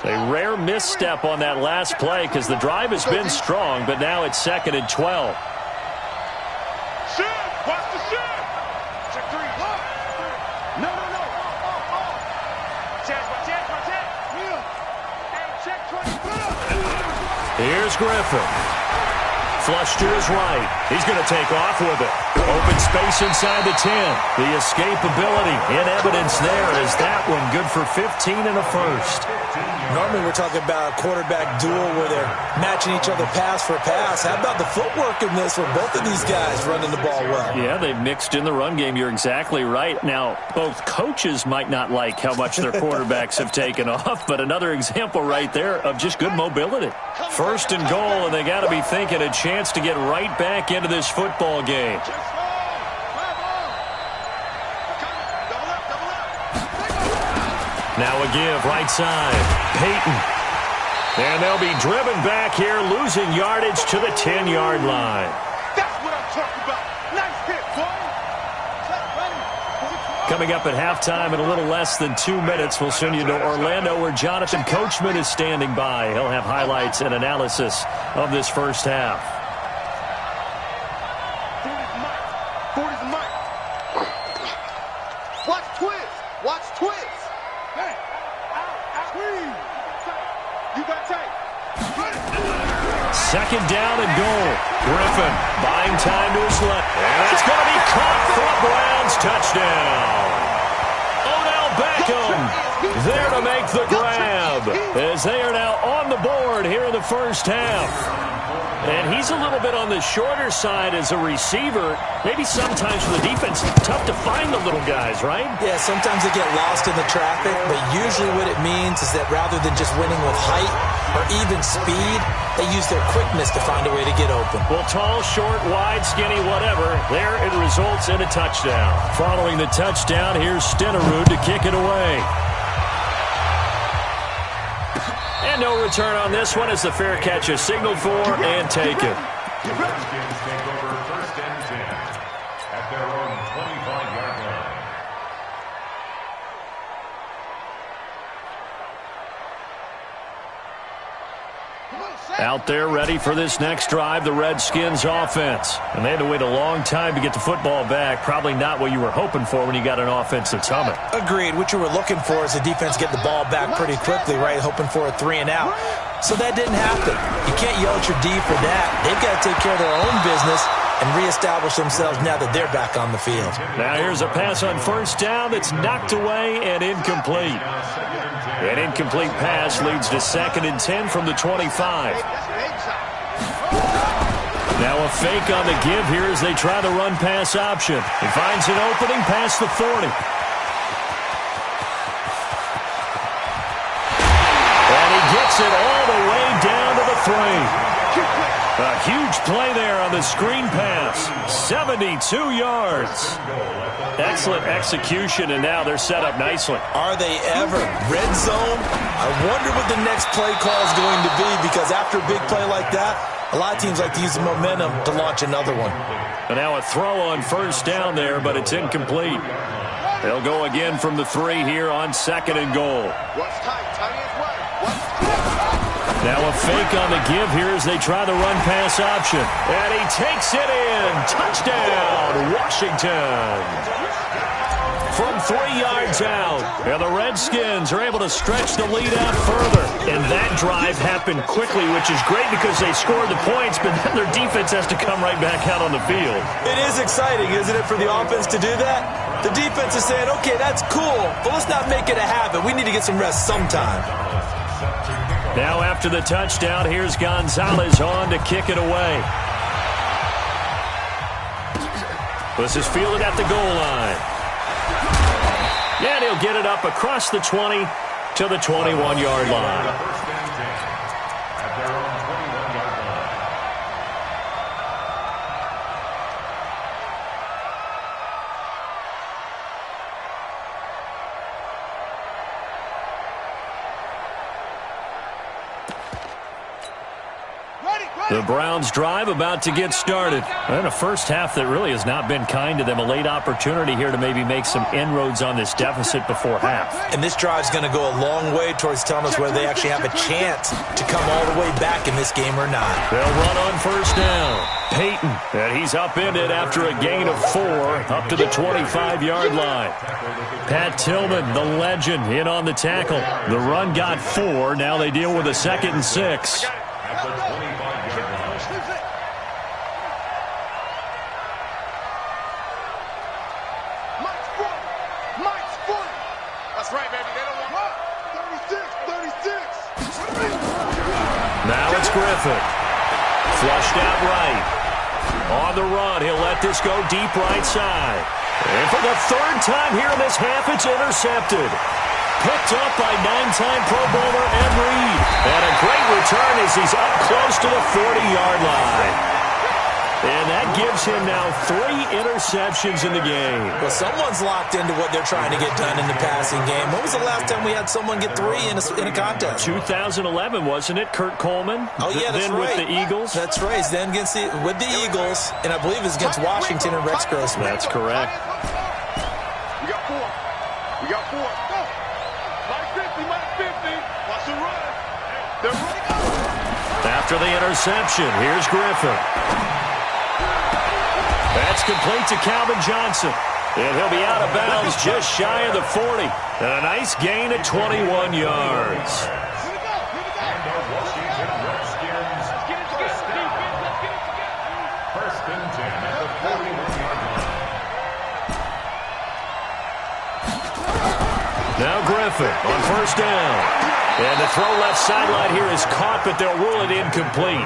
A: A rare misstep on that last play because the drive has been strong, but now it's 2nd and 12.
C: Shoot! Watch the shoot! Check 3. No, no, no. Chance, my chance, my chance. Hey, check 20.
A: Here's Griffin. Flush to his right. He's going to take off with it. Open space inside the 10. The escapability in evidence there is that one good for 15 and a 1st.
B: Normally we're talking about a quarterback duel where they're matching each other pass for pass. How about the footwork in this with both of these guys running the ball well?
A: Yeah, they've mixed in the run game. You're exactly right. Now, both coaches might not like how much their quarterbacks have taken off, but another example right there of just good mobility. 1st and goal, and they got to be thinking a chance to get right back into this football game. Now a give, right side. Peyton. And they'll be driven back here, losing yardage to the 10-yard line.
C: That's what I'm talking about. Nice hit, boy.
A: Coming up at halftime in a little less than 2 minutes, we'll send you to Orlando where Jonathan Coachman is standing by. He'll have highlights and analysis of this first half.
C: 40's Mike. Watch twist. Watch twist. Hey, out. You got tight.
A: Second down and goal. Griffin buying time to his left. And it's going to be caught for a Browns touchdown. Odell Beckham there to make the grab as they are now on the board here in the first half. And he's a little bit on the shorter side as a receiver. Maybe sometimes for the defense, tough to find the little guys, right?
B: Yeah, sometimes they get lost in the traffic, but usually what it means is that rather than just winning with height or even speed, they use their quickness to find a way to get open.
A: Well, tall, short, wide, skinny, whatever, there it results in a touchdown. Following the touchdown, here's Stenerud to kick it away. And no return on this one as the fair catch is signaled for and taken.
D: The Redskins take over first and 10 at their own 25-yard line.
A: Out there ready for this next drive, the Redskins offense. And they had to wait a long time to get the football back. Probably not what you were hoping for when you got an offense that's humming.
B: Agreed. What you were looking for is the defense get the ball back pretty quickly, right? Hoping for a 3-and-out. So that didn't happen. You can't yell at your D for that. They've got to take care of their own business and reestablish themselves now that they're back on the field.
A: Now here's a pass on first down that's knocked away and incomplete. An incomplete pass leads to 2nd and 10 from the 25. Now a fake on the give here as they try the run-pass option. He finds an opening past the 40. And he gets it all the way down to the 3. A huge play there on the screen pass. 72 yards. Excellent execution, and now they're set up nicely.
B: Are they ever? Red zone? I wonder what the next play call is going to be, because after a big play like that, a lot of teams like to use the momentum to launch another one.
A: And now a throw on first down there, but it's incomplete. They'll go again from the 3 here on 2nd and goal.
C: What's tight? Tight is what?
A: Now a fake on the give here as they try the run-pass option. And he takes it in. Touchdown, Washington. From 3 yards out. And the Redskins are able to stretch the lead out further. And that drive happened quickly, which is great because they scored the points, but then their defense has to come right back out on the field.
B: It is exciting, isn't it, for the offense to do that? The defense is saying, okay, that's cool, but let's not make it a habit. We need to get some rest sometime.
A: Now after the touchdown, here's Gonzalez on to kick it away. This is fielded at the goal line. And he'll get it up across the 20 to the 21-yard line.
D: At their own 21-yard line.
A: The Browns drive about to get started. And a first half that really has not been kind to them. A late opportunity here to maybe make some inroads on this deficit before half.
B: And this drive's going to go a long way towards telling us whether they actually have a chance to come all the way back in this game or not.
A: They'll run on first down. Peyton, and he's upended after a gain of 4 up to the 25-yard line. Pat Tillman, the legend, in on the tackle. The run got 4. Now they deal with a 2nd and 6.
D: At the 25-yard line.
C: Mike's 40. That's right, baby. They don't want 36.
A: Now it's Griffin. Flushed out right. On the run, he'll let this go deep right side. And for the 3rd time here in this half, it's intercepted. Picked up by 9-time Pro Bowler Ed Reed. And a great return as he's up close to the 40-yard line. And that gives gives him now 3 interceptions in the game.
B: Well, someone's locked into what they're trying to get done in the passing game. When was the last time we had someone get 3 in a contest?
A: 2011, wasn't it? Kurt Coleman?
B: Oh, yeah, that's
A: then
B: right.
A: with the Eagles?
B: That's right. Then with the Eagles, and I believe it's against Washington and Rex Grossman.
A: That's correct.
C: We got 4. We got 4. Go. Minus 50. Watch the run. They're running up.
A: After the interception, here's Griffin. That's complete to Calvin Johnson. And he'll be out of bounds just shy of the 40. And a nice gain of 21 yards.
D: First and 10 at the 41-yard line.
A: Now Griffin on first down. And the throw left sideline here is caught, but they'll rule it incomplete.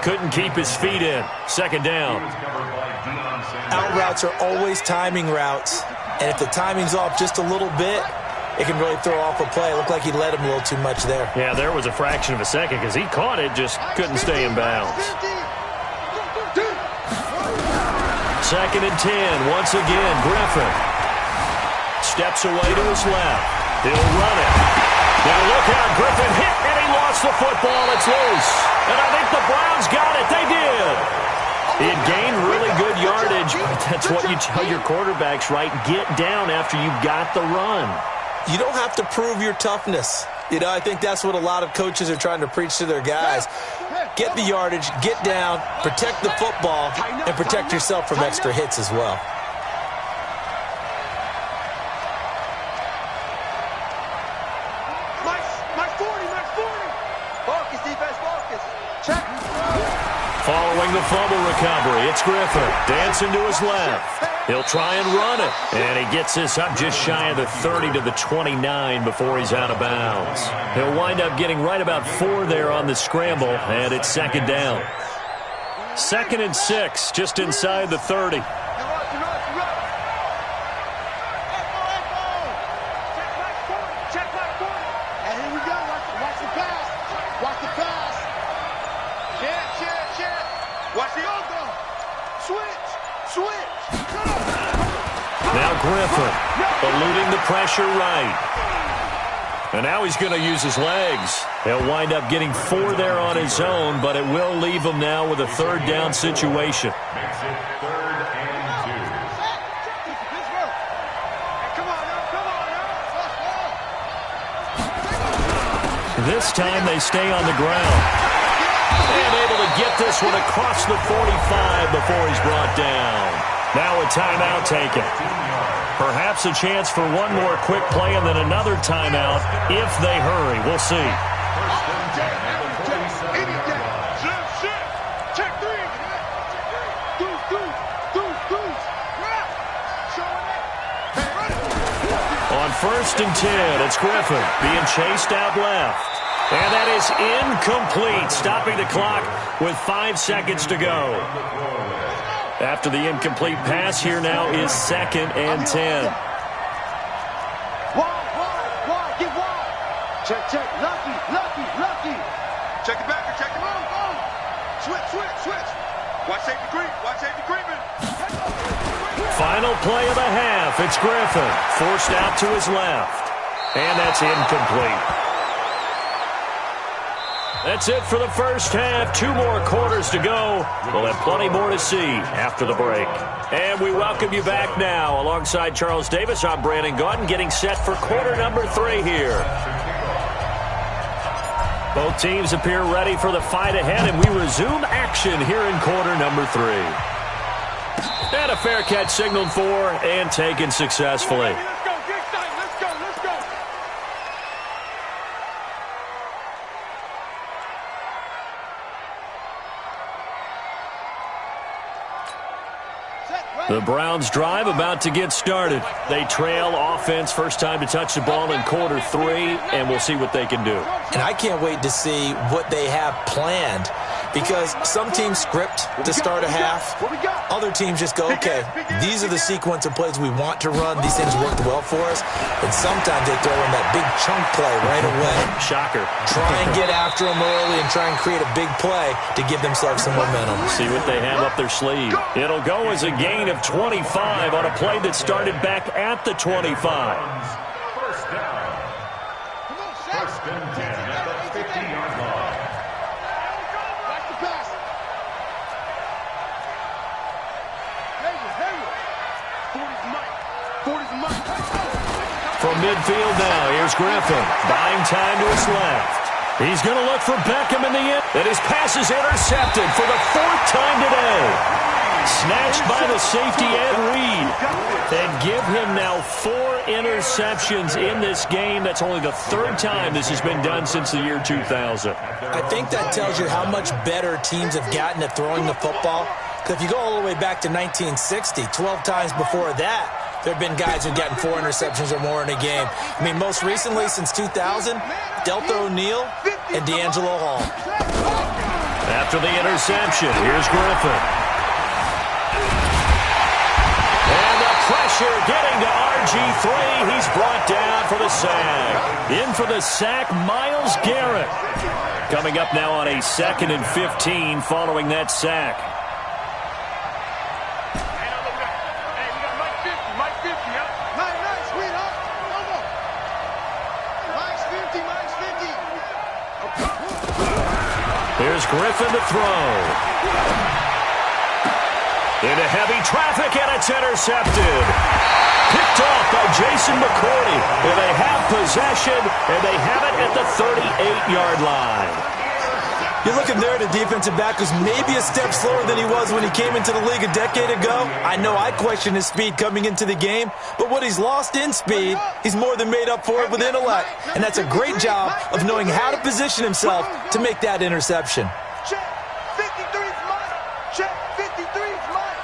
A: Couldn't keep his feet in. Second down.
B: Out routes are always timing routes. And if the timing's off just a little bit, it can really throw off a play. It looked like he let him a little too much there.
A: Yeah, there was a fraction of a second because he caught it, just couldn't stay in bounds. Second and 10. Once again, Griffin steps away to his left. He'll run it. Now look out, Griffin hit, and he lost the football. It's loose. And I think the Browns got it. They did. It gained really good yardage, but that's what you tell your quarterbacks, right? Get down after you got the run.
B: You don't have to prove your toughness. You know, I think that's what a lot of coaches are trying to preach to their guys. Get the yardage, get down, protect the football, and protect yourself from extra hits as well.
A: Following the fumble recovery, it's Griffin. Dancing to his left. He'll try and run it. And he gets this up just shy of the 30 to the 29 before he's out of bounds. He'll wind up getting right about 4 there on the scramble, and it's second down. 2nd and 6, just inside the 30. Now Griffin, eluding the pressure right. And now he's going to use his legs. He'll wind up getting 4 there on his own, but it will leave him now with a 3rd down situation.
D: Makes it 3rd and 2.
A: This time they stay on the ground. And able to get this one across the 45 before he's brought down. Now a timeout taken. Perhaps a chance for one more quick play and then another timeout if they hurry. We'll see. On 1st and 10, it's Griffin being chased out left. And that is incomplete, stopping the clock with 5 seconds to go. After the incomplete pass, here now is 2nd and 10.
C: Wide, get wide. Check, lucky. Check it back, check it on. Switch. Watch safety creeping.
A: Final play of the half, it's Griffin, forced out to his left. And that's incomplete. That's it for the first half. 2 more quarters to go. We'll have plenty more to see after the break. And we welcome you back now. Alongside Charles Davis, I'm Brandon Gaudin, getting set for quarter number 3 here. Both teams appear ready for the fight ahead, and we resume action here in quarter number 3. And a fair catch signaled for and taken successfully. The Browns drive about to get started. They trail offense, first time to touch the ball in quarter 3, and we'll see what they can do.
B: And I can't wait to see what they have planned. Because some teams script to start a half. Other teams just go, okay, these are the sequence of plays we want to run. These things worked well for us. And sometimes they throw in that big chunk play right away.
A: Shocker.
B: Try and get after them early and try and create a big play to give themselves some momentum.
A: See what they have up their sleeve. It'll go as a gain of 25 on a play that started back at the 25.
D: First down. First and 10 at the 50-yard line.
C: Watch the pass. Hey, 40's Mike. 40's Mike.
A: From midfield now, here's Griffin. Buying time to his left. He's going to look for Beckham in the end. And his pass is intercepted for the 4th time today. Snatched by the safety Ed Reed. And give him now 4 interceptions in this game. That's only the 3rd time this has been done since the year 2000.
B: I think that tells you how much better teams have gotten at throwing the football. Because if you go all the way back to 1960, 12 times before that, there have been guys who've gotten 4 interceptions or more in a game. I mean, most recently, since 2000, Delta O'Neal and D'Angelo Hall.
A: After the interception, here's Griffin. And the pressure getting to RG3. He's brought down for the sack. In for the sack, Myles Garrett. Coming up now on a 2nd and 15 following that sack. Here's Griffin to throw. Into heavy traffic, and it's intercepted. Picked off by Jason McCourty. And they have possession, and they have it at the 38-yard line.
B: You're looking there at a defensive back who's maybe a step slower than he was when he came into the league a decade ago. I know I questioned his speed coming into the game, but what he's lost in speed, he's more than made up for it with intellect. And that's a great job of knowing how to position himself to make that interception.
C: Check. 53's Mike. Check. 53's Mike.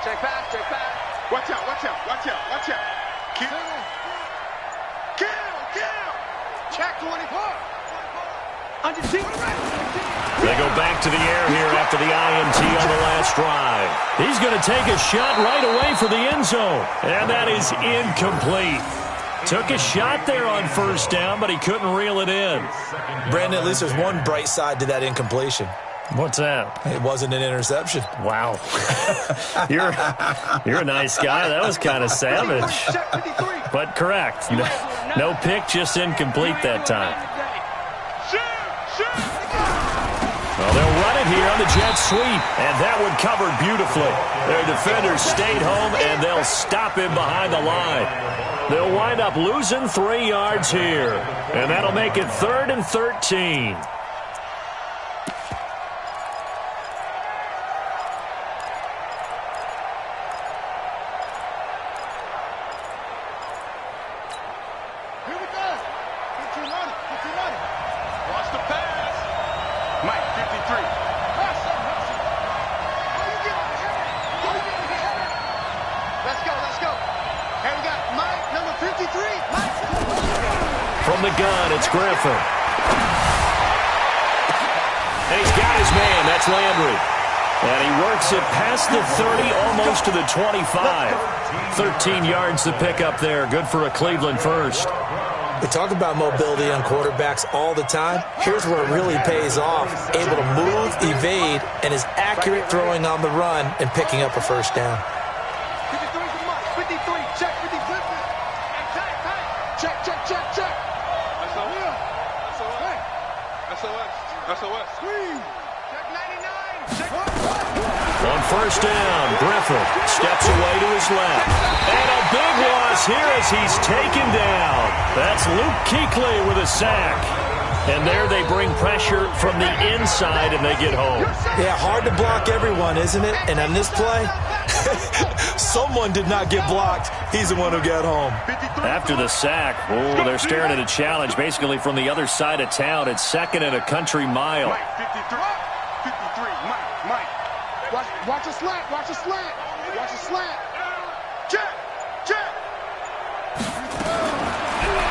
C: Check pass. Check pass. Watch out. Watch out. Watch out. Watch out. Kill. Check 24. Under team.
A: They go back to the air here after the INT on the last drive. He's going to take a shot right away for the end zone. And that is incomplete. Took a shot there on 1st down, but he couldn't reel it in.
B: Brandon, at least there's one bright side to that incompletion.
A: What's that?
B: It wasn't an interception.
A: Wow. You're a nice guy. That was kind of savage. But correct. No pick, just incomplete that time. Well, they'll run it here on the jet sweep, and that one covered beautifully. Their defenders stayed home, and they'll stop him behind the line. They'll wind up losing 3 yards here, and that'll make it 3rd and 13. From the gun, it's Griffin. And he's got his man. That's Landry. And he works it past the 30, almost to the 25. 13 yards to pick up there. Good for a Cleveland first.
B: We talk about mobility on quarterbacks all the time. Here's where it really pays off. Able to move, evade, and is accurate throwing on the run and picking up a 1st down.
C: 53, check, 50, flip it. Check. SOS. Squeeze. Check 99. Check 1.
A: On 1st down, Griffin steps away to his left. And a big loss here as he's taken down. That's Luke Kuechly with a sack. And there they bring pressure from the inside and they get home.
B: Yeah, hard to block everyone, isn't it? And on this play, someone did not get blocked. He's the one who got home.
A: After the sack, they're staring at a challenge basically from the other side of town. It's 2nd and a country mile.
C: Mike, 53, Mike. Watch a slant. Check.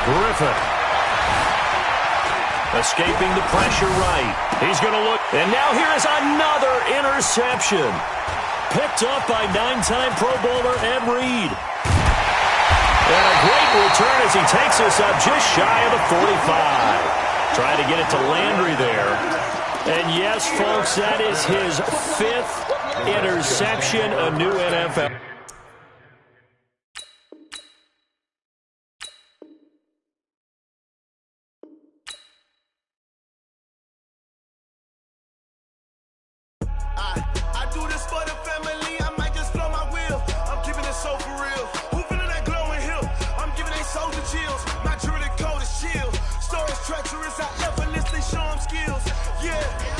A: Griffin escaping the pressure right. He's going to look. And now here is another interception. Picked up by 9-time Pro Bowler Ed Reed. And a great return as he takes us up just shy of the 45. Trying to get it to Landry there. And yes, folks, that is his 5th interception, a new NFL.
J: I do this for the family, I might just blow my wheel. I'm keeping it so for real. Who feeling that glowing hill? I'm giving they soldier chills. My jewelry coat is chill. Stories treacherous, I effortlessly show them skills. Yeah.